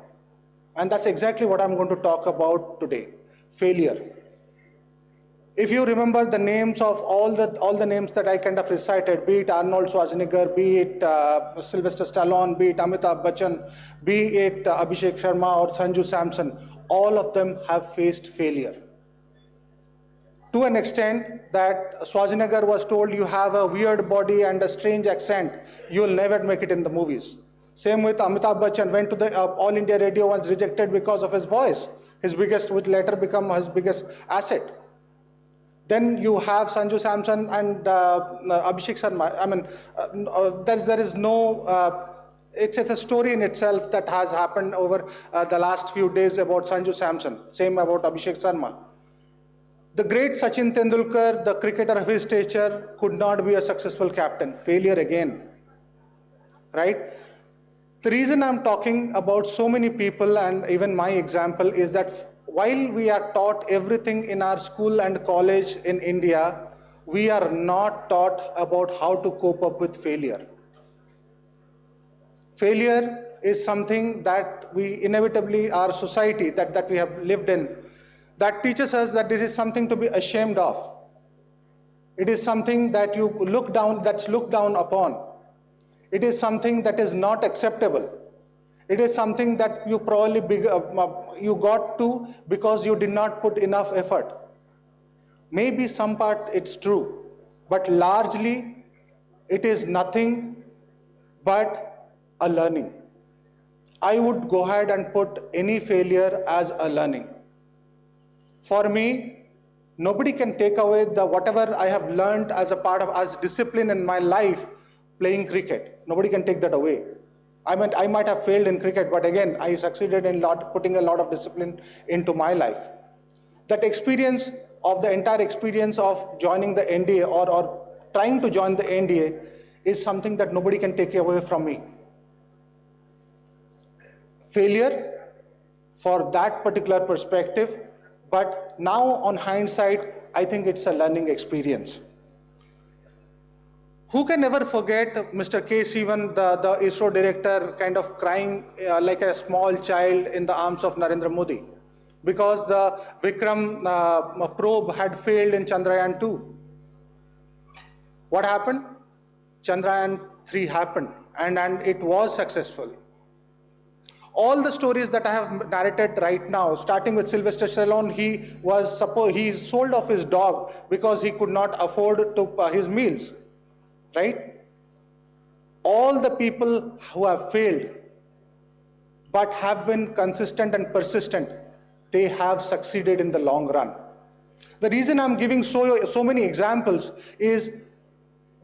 and that's exactly what I'm going to talk about today. Failure. If you remember the names of all the names that I kind of recited, be it Arnold Schwarzenegger, be it Sylvester Stallone, be it Amitabh Bachchan, be it Abhishek Sharma or Sanju Samson, all of them have faced failure. To an extent that Schwarzenegger was told, you have a weird body and a strange accent, you will never make it in the movies. Same with Amitabh Bachchan, went to the All India Radio, was rejected because of his voice, which later become his biggest asset. Then you have Sanju Samson and Abhishek Sharma. I mean, there is no, it's a story in itself that has happened over the last few days about Sanju Samson. Same about Abhishek Sharma. The great Sachin Tendulkar, the cricketer of his stature, could not be a successful captain. Failure again, right? The reason I'm talking about so many people, and even my example, is that while we are taught everything in our school and college in India, we are not taught about how to cope up with failure. Failure is something that we inevitably, our society that we have lived in, that teaches us that this is something to be ashamed of. It is something that you look down, that's looked down upon. It is something that is not acceptable. It is something that you probably you got to because you did not put enough effort. Maybe some part it's true, but largely it is nothing but a learning. I would go ahead and put any failure as a learning. For me, nobody can take away whatever I have learned as a part of as discipline in my life playing cricket. Nobody can take that away. I might have failed in cricket, but again, I succeeded in putting a lot of discipline into my life. That experience of the entire experience of joining the NDA or trying to join the NDA is something that nobody can take away from me. Failure for that particular perspective, but now on hindsight, I think it's a learning experience. Who can ever forget Mr. K. Sivan, the ISRO director, kind of crying like a small child in the arms of Narendra Modi because the Vikram probe had failed in Chandrayaan 2. What happened? Chandrayaan 3 happened and it was successful. All the stories that I have narrated right now, starting with Sylvester Stallone, he sold off his dog because he could not afford his meals. Right? All the people who have failed but have been consistent and persistent, they have succeeded in the long run. The reason I'm giving so many examples is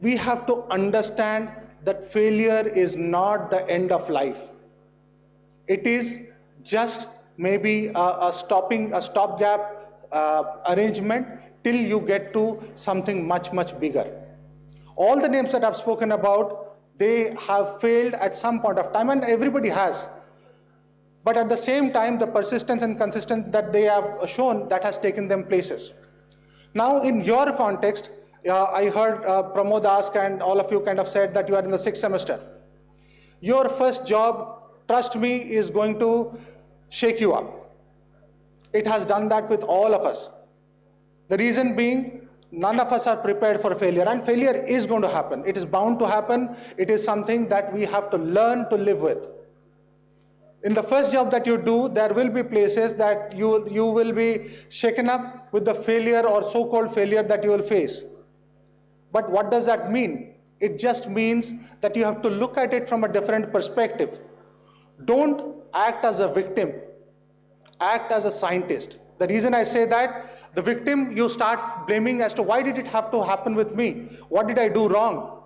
we have to understand that failure is not the end of life. It is just maybe a stopgap arrangement till you get to something much, much bigger. All the names that I've spoken about, they have failed at some point of time, and everybody has. But at the same time, the persistence and consistency that they have shown, that has taken them places. Now, in your context, I heard Pramod ask, and all of you kind of said that you are in the 6th semester. Your first job, trust me, is going to shake you up. It has done that with all of us. The reason being, none of us are prepared for failure, and failure is going to happen. It is bound to happen. It is something that we have to learn to live with. In the first job that you do, there will be places that you will be shaken up with the failure or so-called failure that you will face. But what does that mean? It just means that you have to look at it from a different perspective. Don't act as a victim. Act as a scientist. The reason I say that, the victim, you start blaming as to why did it have to happen with me? What did I do wrong?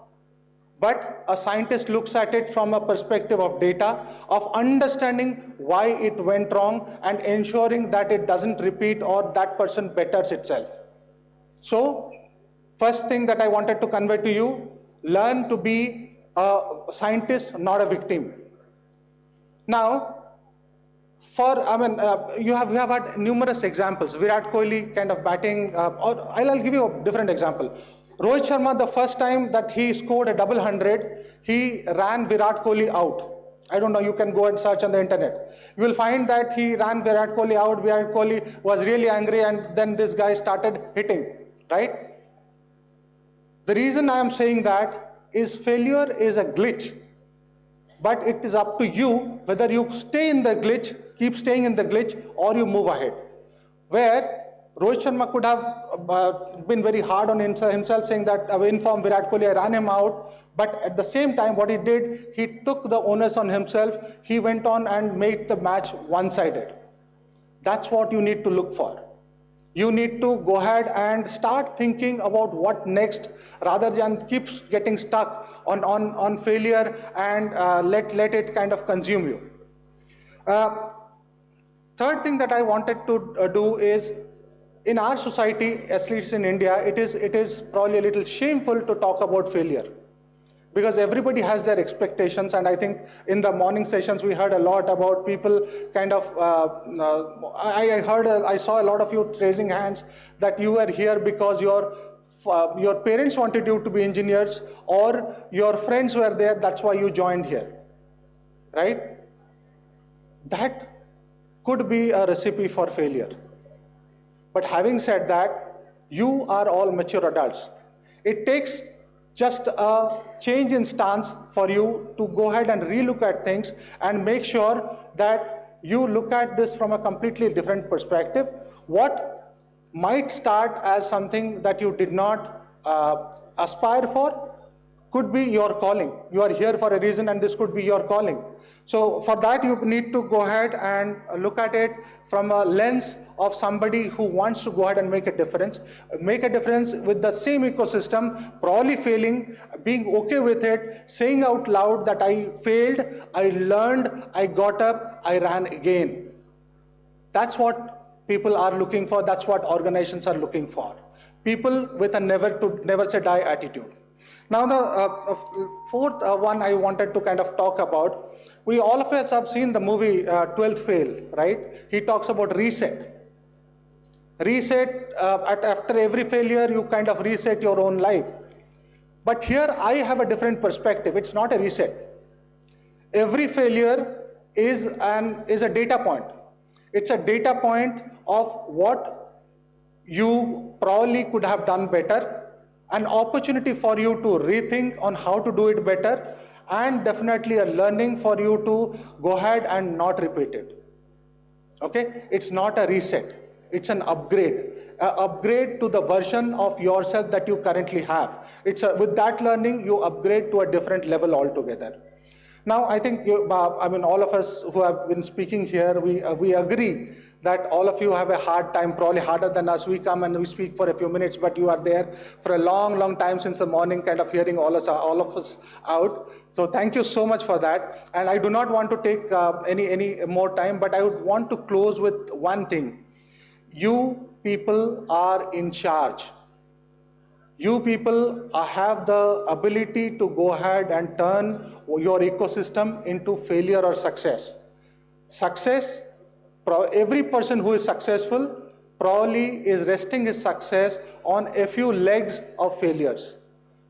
But a scientist looks at it from a perspective of data, of understanding why it went wrong and ensuring that it doesn't repeat or that person betters itself. So, first thing that I wanted to convey to you, learn to be a scientist, not a victim. Now, we have had numerous examples. Virat Kohli kind of batting, or I'll give you a different example. Rohit Sharma, the first time that he scored a double 100, he ran Virat Kohli out. I don't know, you can go and search on the internet. You will find that he ran Virat Kohli out. Virat Kohli was really angry, and then this guy started hitting, right? The reason I am saying that is failure is a glitch. But it is up to you whether you stay in the glitch, keep staying in the glitch, or you move ahead. Where Rohit Sharma could have been very hard on himself, saying that I informed Virat Kohli, I ran him out. But at the same time, what he did, he took the onus on himself. He went on and made the match one-sided. That's what you need to look for. You need to go ahead and start thinking about what next, rather than keep getting stuck on failure and let it kind of consume you. Third thing that I wanted to do is, in our society, at least in India, it is probably a little shameful to talk about failure, because everybody has their expectations. And I think in the morning sessions we heard a lot about people kind of, I saw a lot of you raising hands that you were here because your parents wanted you to be engineers, or your friends were there, that's why you joined here, right? That could be a recipe for failure. But having said that, you are all mature adults. It takes just a change in stance for you to go ahead and relook at things and make sure that you look at this from a completely different perspective. What might start as something that you did not aspire for could be your calling. You are here for a reason, and this could be your calling. So for that, you need to go ahead and look at it from a lens of somebody who wants to go ahead and make a difference with the same ecosystem, probably failing, being okay with it, saying out loud that I failed, I learned, I got up, I ran again. That's what people are looking for. That's what organizations are looking for. People with a never say die attitude. Now the fourth one I wanted to kind of talk about, we all of us have seen the movie 12th Fail, right? He talks about reset. Reset, after every failure, you kind of reset your own life. But here I have a different perspective. It's not a reset. Every failure is a data point. It's a data point of what you probably could have done better, an opportunity for you to rethink on how to do it better, and definitely a learning for you to go ahead and not repeat it. Okay? It's not a reset. It's an upgrade. An upgrade to the version of yourself that you currently have. With that learning, you upgrade to a different level altogether. Now, I think all of us who have been speaking here, we agree that all of you have a hard time, probably harder than us. We come and we speak for a few minutes, but you are there for a long time since the morning, kind of hearing all of us out. So thank you so much for that. And I do not want to take any more time, but I would want to close with one thing. You people are in charge. You people have the ability to go ahead and turn your ecosystem into failure or success. Success, every person who is successful probably is resting his success on a few legs of failures.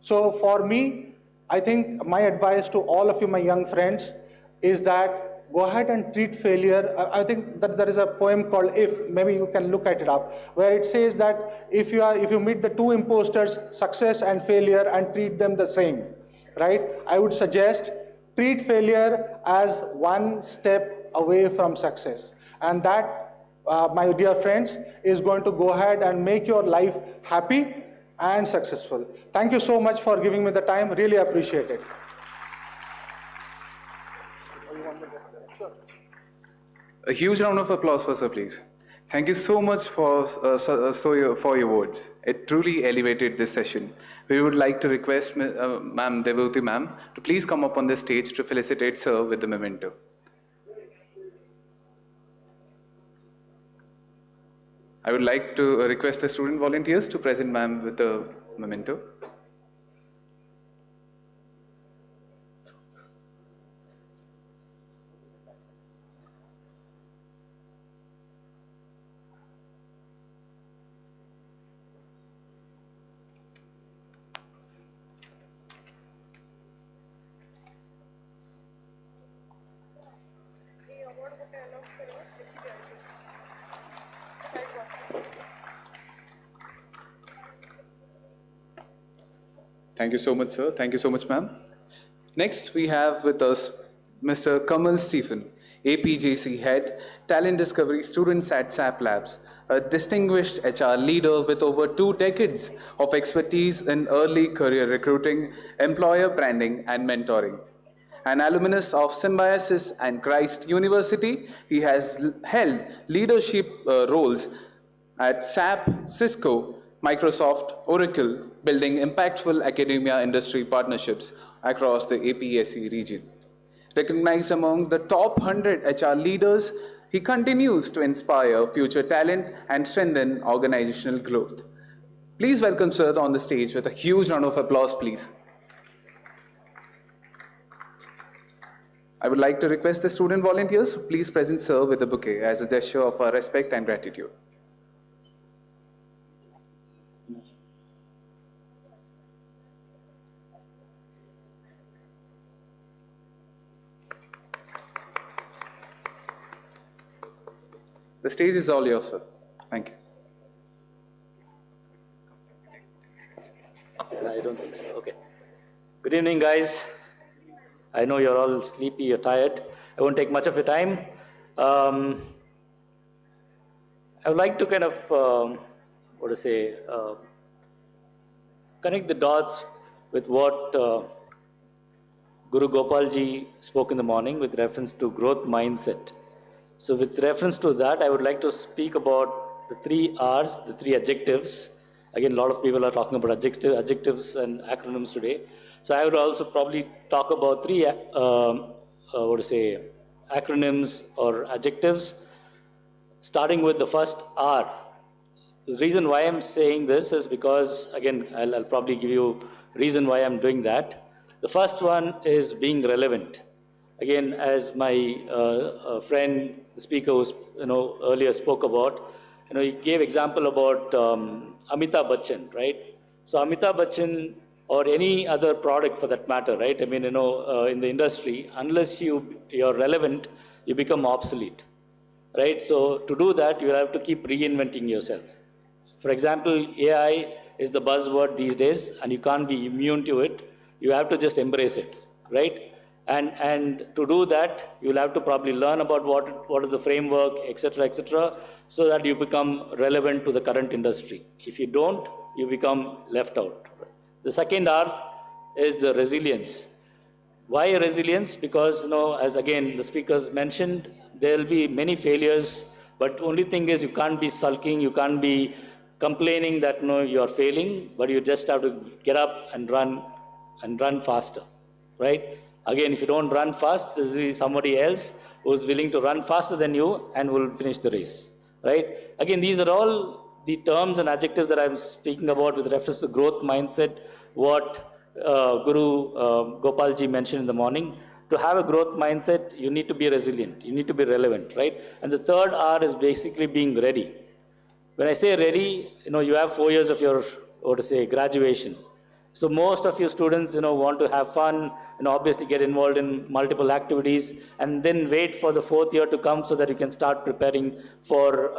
So for me, I think my advice to all of you, my young friends, is that go ahead and treat failure. I think that there is a poem called If, maybe you can look at it up, where it says that if you meet the two imposters, success and failure, and treat them the same, right? I would suggest treat failure as one step away from success. And that, my dear friends, is going to go ahead and make your life happy and successful. Thank you so much for giving me the time. Really appreciate it. A huge round of applause for sir, please. Thank you so much for your words. It truly elevated this session. We would like to request Ma'am Devoti Ma'am to please come up on the stage to felicitate Sir with the memento. I would like to request the student volunteers to present Ma'am with the memento. Thank you so much, sir. Thank you so much, ma'am. Next, we have with us Mr. Kamal Stephen, APJC Head, Talent Discovery Students at SAP Labs, a distinguished HR leader with over 2 decades of expertise in early career recruiting, employer branding, and mentoring. An alumnus of Symbiosis and Christ University, he has held leadership roles at SAP, Cisco, Microsoft, Oracle, building impactful academia industry partnerships across the APSC region. Recognized among the top 100 HR leaders, he continues to inspire future talent and strengthen organizational growth. Please welcome Sir on the stage with a huge round of applause, please. I would like to request the student volunteers to please present Sir with a bouquet as a gesture of our respect and gratitude. The stage is all yours, sir. Thank you. I don't think so. Okay. Good evening, guys. I know you're all sleepy, you're tired. I won't take much of your time. I would like to kind of, connect the dots with what Guru Gopalji spoke in the morning with reference to growth mindset. So with reference to that, I would like to speak about the 3 R's, the 3 adjectives. Again, a lot of people are talking about adjectives and acronyms today. So I would also probably talk about 3 acronyms or adjectives, starting with the first R. The reason why I'm saying this is because, again, I'll probably give you reason why I'm doing that. The first one is being relevant. Again, as my friend, the speaker who earlier spoke about, he gave example about Amitabh Bachchan, right? So Amitabh Bachchan or any other product for that matter, right? I mean, in the industry, unless you're relevant, you become obsolete, right? So to do that, you have to keep reinventing yourself. For example, AI is the buzzword these days, and you can't be immune to it. You have to just embrace it, right? And to do that, you'll have to probably learn about what is the framework, etc., so that you become relevant to the current industry. If you don't, you become left out. The second R is the resilience. Why resilience? Because, as again the speakers mentioned, there will be many failures, but only thing is you can't be sulking, you can't be complaining that you are failing, but you just have to get up and run faster, right? Again, if you don't run fast, there will be somebody else who is willing to run faster than you and will finish the race, right? Again, these are all the terms and adjectives that I'm speaking about with reference to growth mindset, what Guru Gopalji mentioned in the morning. To have a growth mindset, you need to be resilient, you need to be relevant, right? And the third R is basically being ready. When I say ready, you have 4 years of your, graduation. So most of your students, want to have fun and obviously get involved in multiple activities and then wait for the 4th year to come so that you can start preparing for,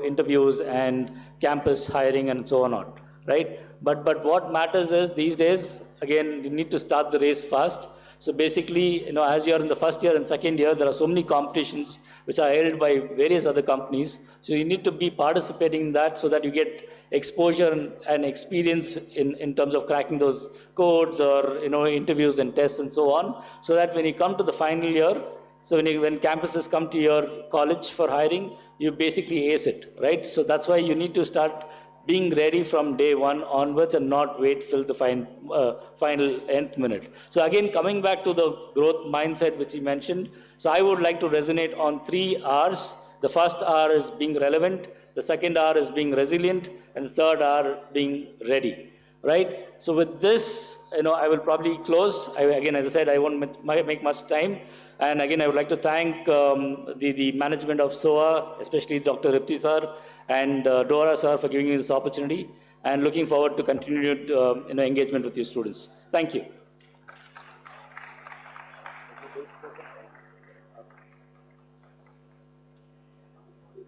interviews and campus hiring and so on, right? But what matters is these days, again, you need to start the race fast. So basically, as you're in the first year and second year, there are so many competitions which are held by various other companies. So you need to be participating in that so that you get exposure and experience in terms of cracking those codes or, interviews and tests and so on. So that when you come to the final year, so when campuses come to your college for hiring, you basically ace it, right? So that's why you need to start being ready from day one onwards and not wait till the final nth minute. So again, coming back to the growth mindset which he mentioned, so I would like to resonate on 3 R's. The first R is being relevant, the second R is being resilient, and the third R being ready, right? So with this, I will probably close. Again, as I said, I won't make much time. And again, I would like to thank the management of SOA, especially Dr. Ripti sir and Dora sir for giving me this opportunity, and looking forward to continued engagement with you students. Thank you.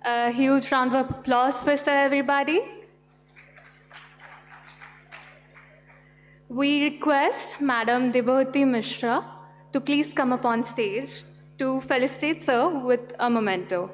A huge round of applause for sir, everybody. We request Madam Debhoti Mishra to please come up on stage to felicitate sir with a memento.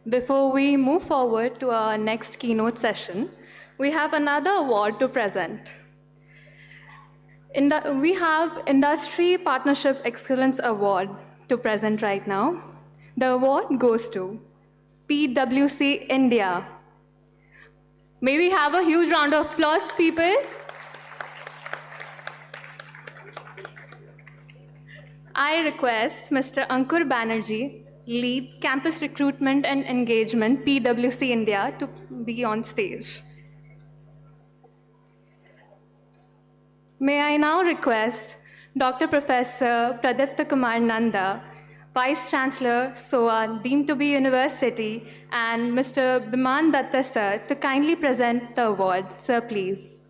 Before we move forward to our next keynote session, we have another award to present. We have Industry Partnership Excellence Award to present right now. The award goes to PwC India. May we have a huge round of applause, people? I request Mr. Ankur Banerjee, Lead Campus Recruitment and Engagement, PwC India, to be on stage. May I now request Dr. Professor Pradipta Kumar Nanda, Vice Chancellor, SOA, deemed to be University, and Mr. Biman Datta sir to kindly present the award. Sir, please.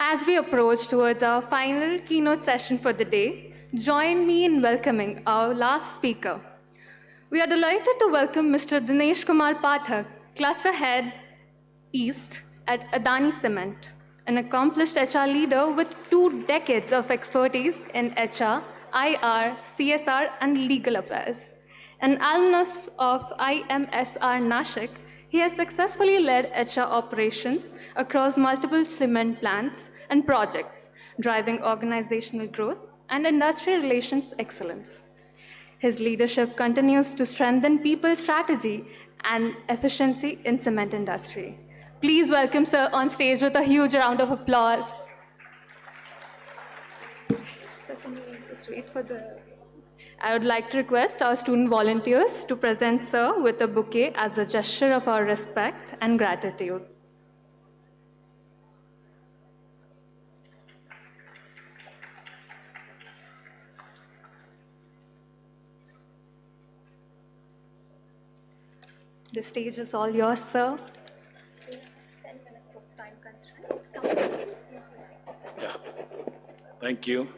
As we approach towards our final keynote session for the day, join me in welcoming our last speaker. We are delighted to welcome Mr. Dinesh Kumar Pathak, Cluster Head East at Adani Cement, an accomplished HR leader with 2 decades of expertise in HR, IR, CSR, and legal affairs. An alumnus of IMSR Nashik, he has successfully led HR operations across multiple cement plants and projects, driving organizational growth and industry relations excellence. His leadership continues to strengthen people strategy and efficiency in cement industry. Please welcome sir on stage with a huge round of applause. Sir, can you just wait for the... I would like to request our student volunteers to present sir with a bouquet as a gesture of our respect and gratitude. The stage is all yours, sir. 10 minutes of time constraint. Yeah. Thank you.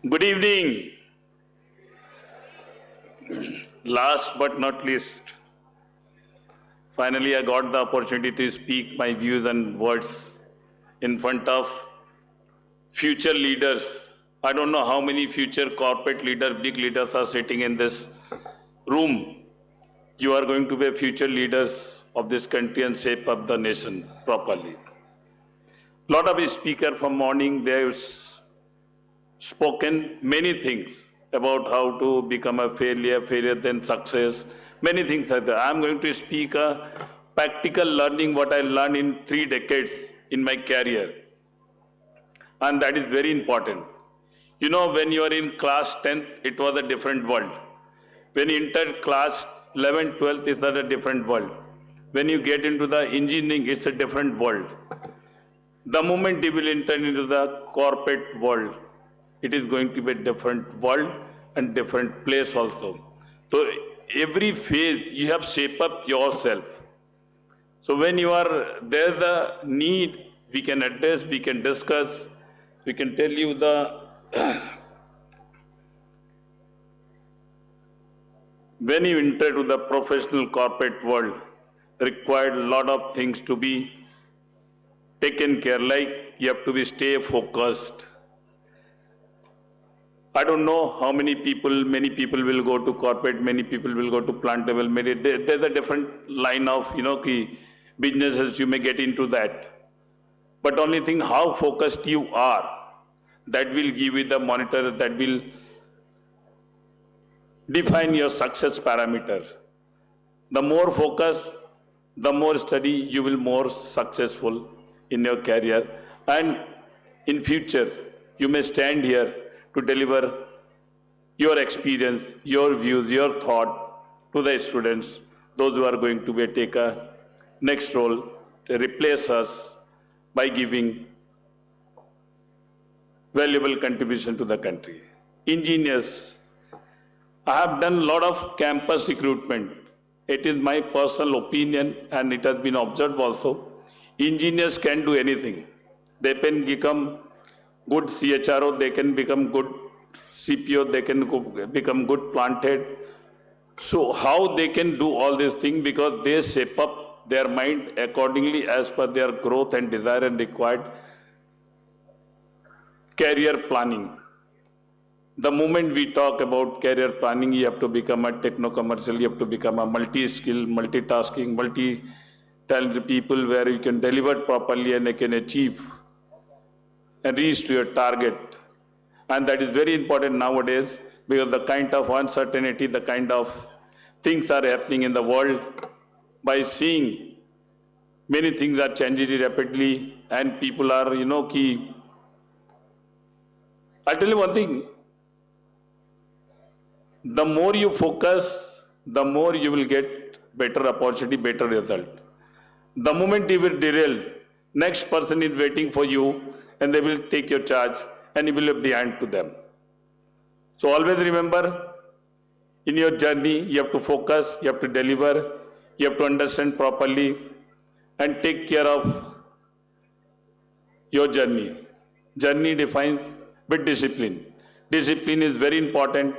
Good evening. last but not least, finally I got the opportunity to speak my views and words in front of future leaders. I don't know how many future corporate leaders, big leaders are sitting in this room. You are going to be future leaders of this country and shape up the nation properly. Lot of speakers from morning, they've spoken many things about how to become a failure then success, many things like that. I'm going to speak a practical learning, what I learned in 3 decades in my career. And that is very important. You know, when you are in class 10th, it was a different world. When you entered class 11th, 12th, it's a different world. When you get into the engineering, it's a different world. The moment you will enter into the corporate world, it is going to be a different world and different place also. So every phase, you have shape up yourself. So when you are, there's a need, we can address, we can discuss, we can tell you the, when you enter to the professional corporate world, required a lot of things to be taken care, like you have to be stay focused. I don't know how many people will go to corporate, many people will go to plant level, there's a different line of, businesses you may get into that. But only thing, how focused you are, that will give you the monitor, that will define your success parameter. The more focus, the more study, you will more successful in your career. And in future, you may stand here to deliver your experience, your views, your thought to the students, those who are going to take a next role to replace us by giving valuable contribution to the country. Engineers, I have done a lot of campus recruitment. It is my personal opinion and it has been observed also. Engineers can do anything. They can become good CHRO, they can become good CPO, they can become good plant head. So how they can do all these things? Because they shape up their mind accordingly as per their growth and desire and required career planning. The moment we talk about career planning, you have to become a techno-commercial, you have to become a multi-skill, multitasking, multi-talented people where you can deliver properly and you can achieve and reach to your target. And that is very important nowadays because the kind of uncertainty, the kind of things are happening in the world, by seeing many things are changing rapidly and people are, key. I'll tell you one thing, the more you focus, the more you will get better opportunity, better result. The moment you will derail, next person is waiting for you and they will take your charge and you will be behind to them. So always remember, in your journey, you have to focus, you have to deliver, you have to understand properly and take care of your journey. Journey defines with discipline. Discipline is very important.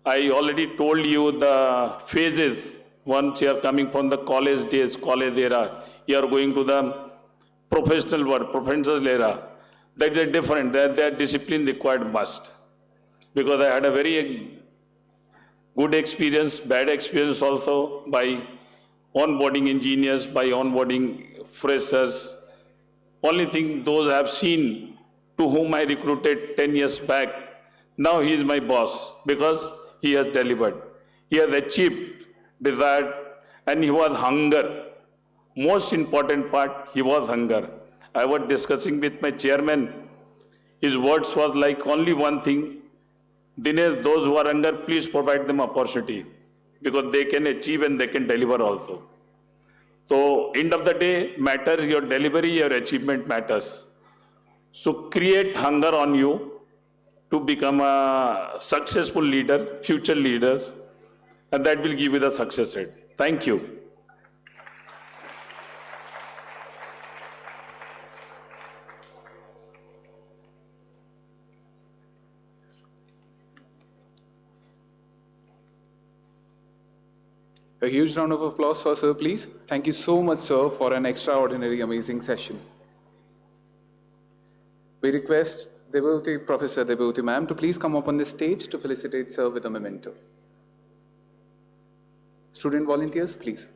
I already told you the phases. Once you are coming from the college days, college era, you are going to the professional world, professional era. That is different. That discipline required must. Because I had a very good experience, bad experience also by onboarding engineers, by onboarding freshers. Only thing those I have seen to whom I recruited 10 years back, now he is my boss because he has delivered. He has achieved, desired, and he was hunger. Most important part, he was hunger. I was discussing with my chairman, his words was like only one thing, Dinesh, those who are hunger, please provide them opportunity because they can achieve and they can deliver also. So end of the day, matter your delivery, your achievement matters. So create hunger on you to become a successful leader, future leaders, and that will give you the success rate. Thank you. A huge round of applause for Sir, please. Thank you so much, Sir, for an extraordinary, amazing session. We request Professor Debhuti ma'am to please come up on the stage to felicitate Sir with a memento. Student volunteers, please.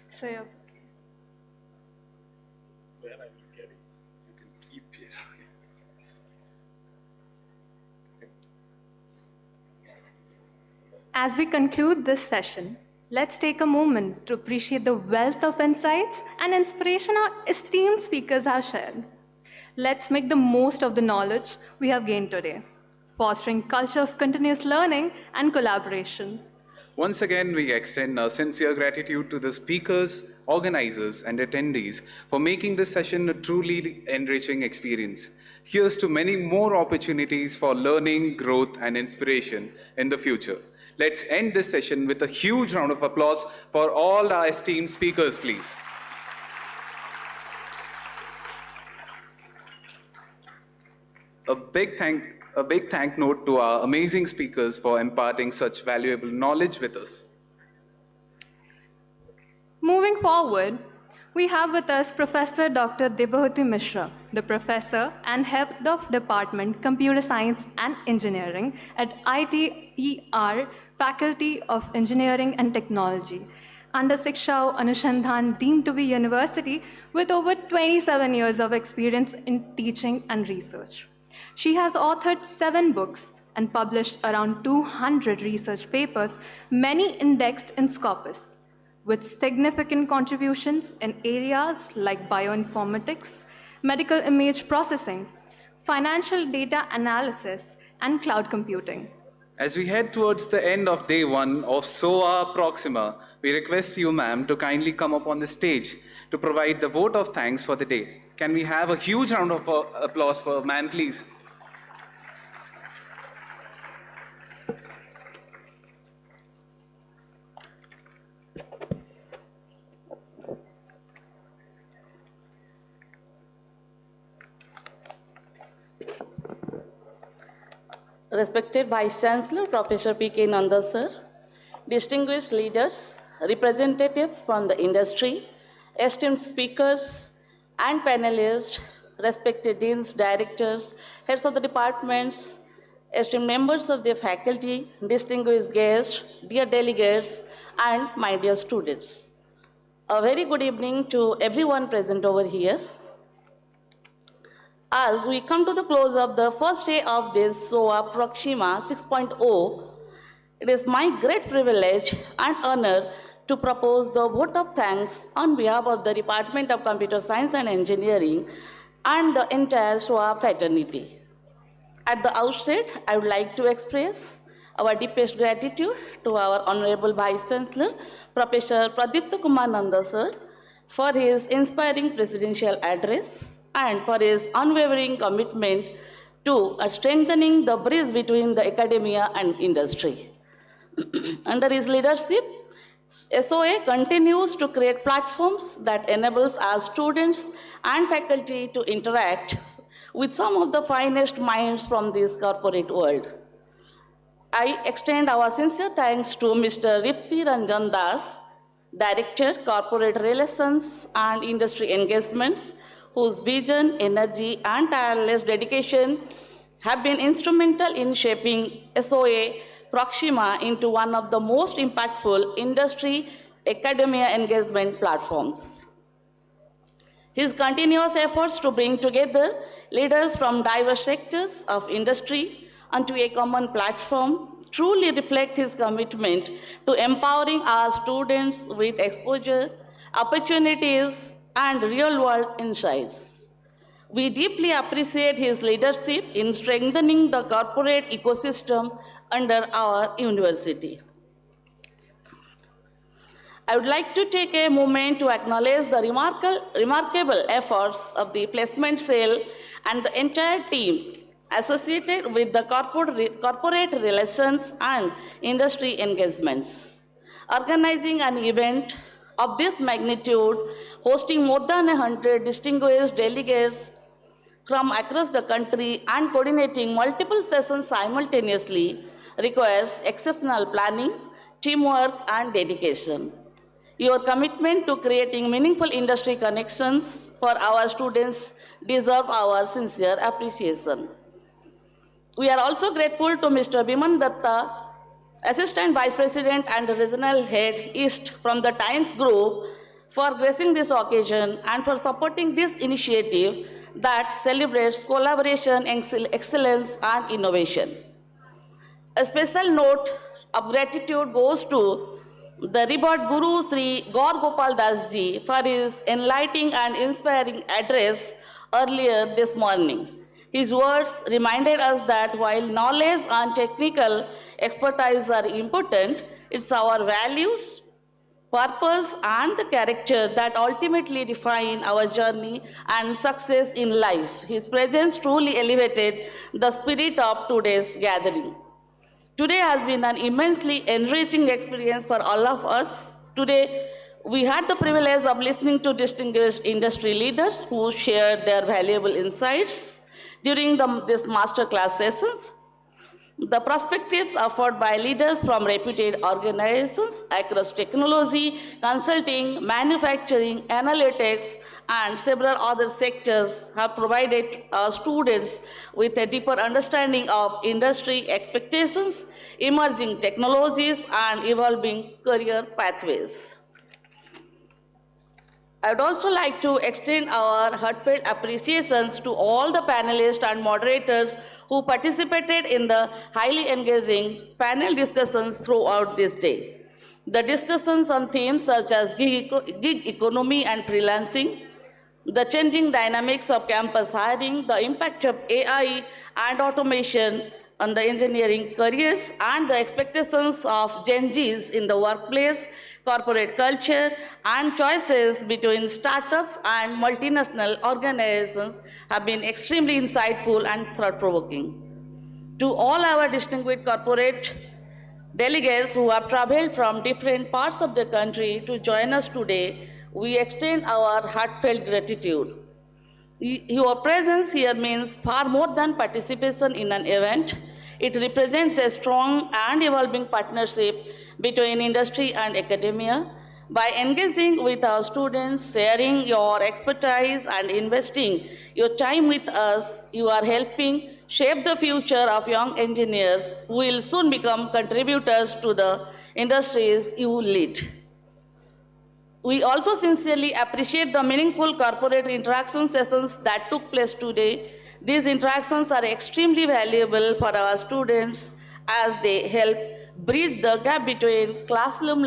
So, yeah. Where I will carry. You can keep it. As we conclude this session, let's take a moment to appreciate the wealth of insights and inspiration our esteemed speakers have shared. Let's make the most of the knowledge we have gained today, fostering culture of continuous learning and collaboration. Once again, we extend our sincere gratitude to the speakers, organizers, and attendees for making this session a truly enriching experience. Here's to many more opportunities for learning, growth, and inspiration in the future. Let's end this session with a huge round of applause for all our esteemed speakers, please. A big thank note to our amazing speakers for imparting such valuable knowledge with us. Moving forward, we have with us Professor Dr. Debhuti Mishra, the Professor and Head of Department Computer Science and Engineering at ITER Faculty of Engineering and Technology, under Siksha O Anusandhan, deemed to be university with over 27 years of experience in teaching and research. She has authored 7 books and published around 200 research papers, many indexed in Scopus, with significant contributions in areas like bioinformatics, medical image processing, financial data analysis, and cloud computing. As we head towards the end of day 1 of Soa Proxima, we request you, ma'am, to kindly come up on the stage to provide the vote of thanks for the day. Can we have a huge round of applause for ma'am, please? Respected Vice Chancellor, Professor P.K. Nanda sir, distinguished leaders, representatives from the industry, esteemed speakers and panelists, respected deans, directors, heads of the departments, esteemed members of the faculty, distinguished guests, dear delegates, and my dear students. A very good evening to everyone present over here. As we come to the close of the first day of this Soa Proxima 6.0, it is my great privilege and honor to propose the vote of thanks on behalf of the Department of Computer Science and Engineering and the entire Soa fraternity. At the outset, I would like to express our deepest gratitude to our Honorable Vice Chancellor, Professor Pradipta Kumar Nanda sir, for his inspiring presidential address and for his unwavering commitment to strengthening the bridge between the academia and industry. Under his leadership, SOA continues to create platforms that enables our students and faculty to interact with some of the finest minds from this corporate world. I extend our sincere thanks to Mr. Ripti Ranjan Das, Director, Corporate Relations and Industry Engagements, whose vision, energy, and tireless dedication have been instrumental in shaping SOA Proxima into one of the most impactful industry-academia engagement platforms. His continuous efforts to bring together leaders from diverse sectors of industry onto a common platform truly reflect his commitment to empowering our students with exposure, opportunities, and real-world insights. We deeply appreciate his leadership in strengthening the corporate ecosystem under our university. I would like to take a moment to acknowledge the remarkable efforts of the placement cell and the entire team associated with the corporate relations and industry engagements. Organizing an event of this magnitude, hosting more than 100 distinguished delegates from across the country and coordinating multiple sessions simultaneously requires exceptional planning, teamwork, and dedication. Your commitment to creating meaningful industry connections for our students deserve our sincere appreciation. We are also grateful to Mr. Biman Datta, Assistant Vice President and Regional Head East from the Times Group, for gracing this occasion and for supporting this initiative that celebrates collaboration, excellence, and innovation. A special note of gratitude goes to the revered Guru Sri Gaur Gopal Das Ji for his enlightening and inspiring address earlier this morning. His words reminded us that while knowledge and technical expertise are important, it's our values, purpose, and the character that ultimately define our journey and success in life. His presence truly elevated the spirit of today's gathering. Today has been an immensely enriching experience for all of us. Today, we had the privilege of listening to distinguished industry leaders who shared their valuable insights during this masterclass sessions. The perspectives offered by leaders from reputed organizations across technology, consulting, manufacturing, analytics, and several other sectors have provided our students with a deeper understanding of industry expectations, emerging technologies, and evolving career pathways. I would also like to extend our heartfelt appreciations to all the panelists and moderators who participated in the highly engaging panel discussions throughout this day. The discussions on themes such as gig economy and freelancing, the changing dynamics of campus hiring, the impact of AI and automation on the engineering careers, and the expectations of Gen Zs in the workplace, corporate culture, and choices between startups and multinational organizations have been extremely insightful and thought-provoking. To all our distinguished corporate delegates who have traveled from different parts of the country to join us today, we extend our heartfelt gratitude. Your presence here means far more than participation in an event. It represents a strong and evolving partnership between industry and academia. By engaging with our students, sharing your expertise, and investing your time with us, you are helping shape the future of young engineers who will soon become contributors to the industries you lead. We also sincerely appreciate the meaningful corporate interaction sessions that took place today. These interactions are extremely valuable for our students as they help bridge the gap between classroom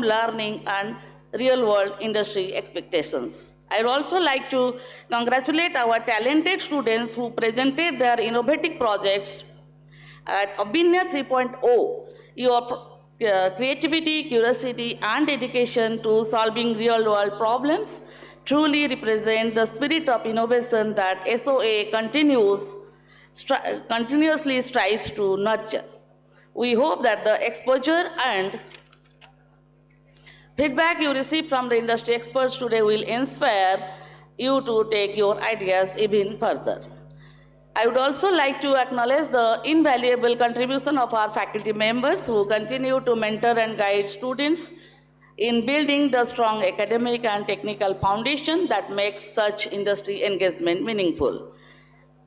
learning and real-world industry expectations. I would also like to congratulate our talented students who presented their innovative projects at Abhinya 3.0. Your creativity, curiosity, and dedication to solving real-world problems truly represent the spirit of innovation that SOA continuously strives to nurture. We hope that the exposure and feedback you receive from the industry experts today will inspire you to take your ideas even further. I would also like to acknowledge the invaluable contribution of our faculty members who continue to mentor and guide students in building the strong academic and technical foundation that makes such industry engagement meaningful.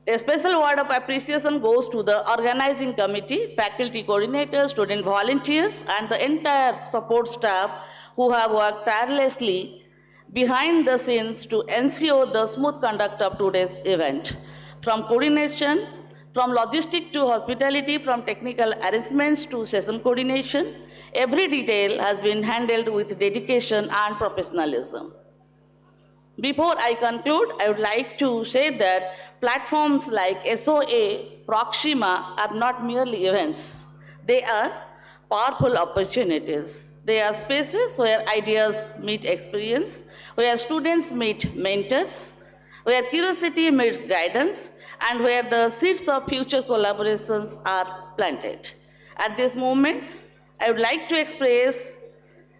A special word of appreciation goes to the organizing committee, faculty coordinators, student volunteers, and the entire support staff who have worked tirelessly behind the scenes to ensure the smooth conduct of today's event. From coordination, from logistics to hospitality, from technical arrangements to session coordination, every detail has been handled with dedication and professionalism. Before I conclude, I would like to say that platforms like SOA, Proxima are not merely events. They are powerful opportunities. They are spaces where ideas meet experience, where students meet mentors, where curiosity meets guidance, and where the seeds of future collaborations are planted. At this moment, I would like to express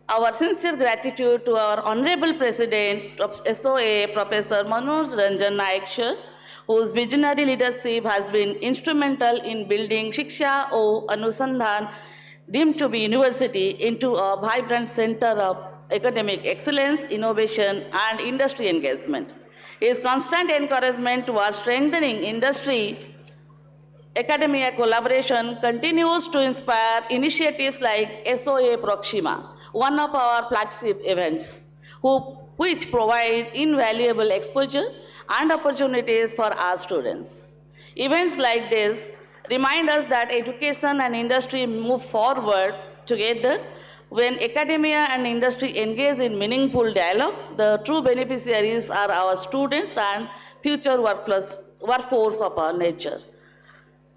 our sincere gratitude to our Honorable President of SOA, Professor Manoj Ranjan Naik sir, whose visionary leadership has been instrumental in building Siksha O Anusandhan, deemed to be university, into a vibrant center of academic excellence, innovation, and industry engagement. His constant encouragement towards strengthening industry academia collaboration continues to inspire initiatives like SOA Proxima, one of our flagship events, which provide invaluable exposure and opportunities for our students. Events like this remind us that education and industry move forward together. When academia and industry engage in meaningful dialogue, the true beneficiaries are our students and future workforce of our nature.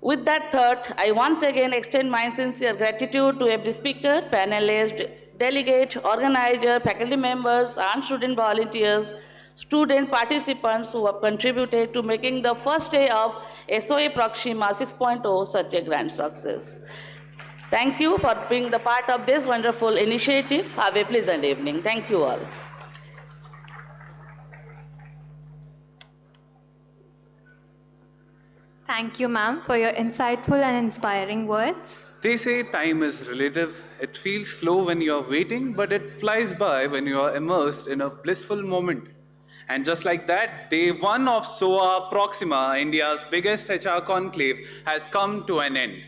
With that thought, I once again extend my sincere gratitude to every speaker, panelist, delegate, organizer, faculty members, and student volunteers, student participants who have contributed to making the first day of SOA Proxima 6.0 such a grand success. Thank you for being the part of this wonderful initiative. Have a pleasant evening. Thank you all. Thank you, ma'am, for your insightful and inspiring words. They say time is relative. It feels slow when you're waiting, but it flies by when you are immersed in a blissful moment. And just like that, day one of Soa Proxima, India's biggest HR conclave, has come to an end.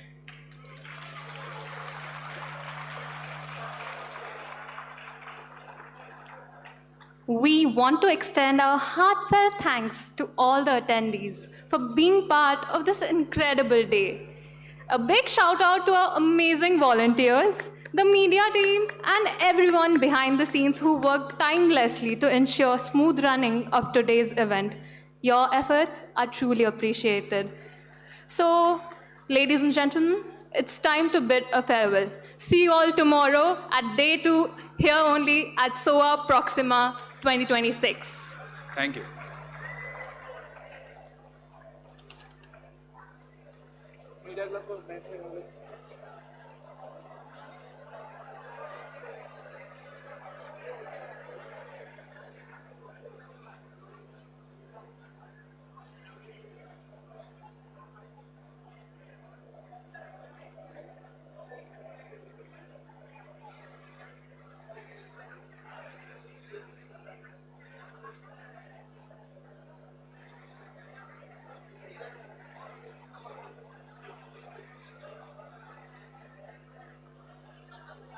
We want to extend our heartfelt thanks to all the attendees for being part of this incredible day. A big shout out to our amazing volunteers, the media team, and everyone behind the scenes who worked tirelessly to ensure smooth running of today's event. Your efforts are truly appreciated. So, ladies and gentlemen, it's time to bid a farewell. See you all tomorrow at day 2, here only at SOA Proxima 2026. Thank you.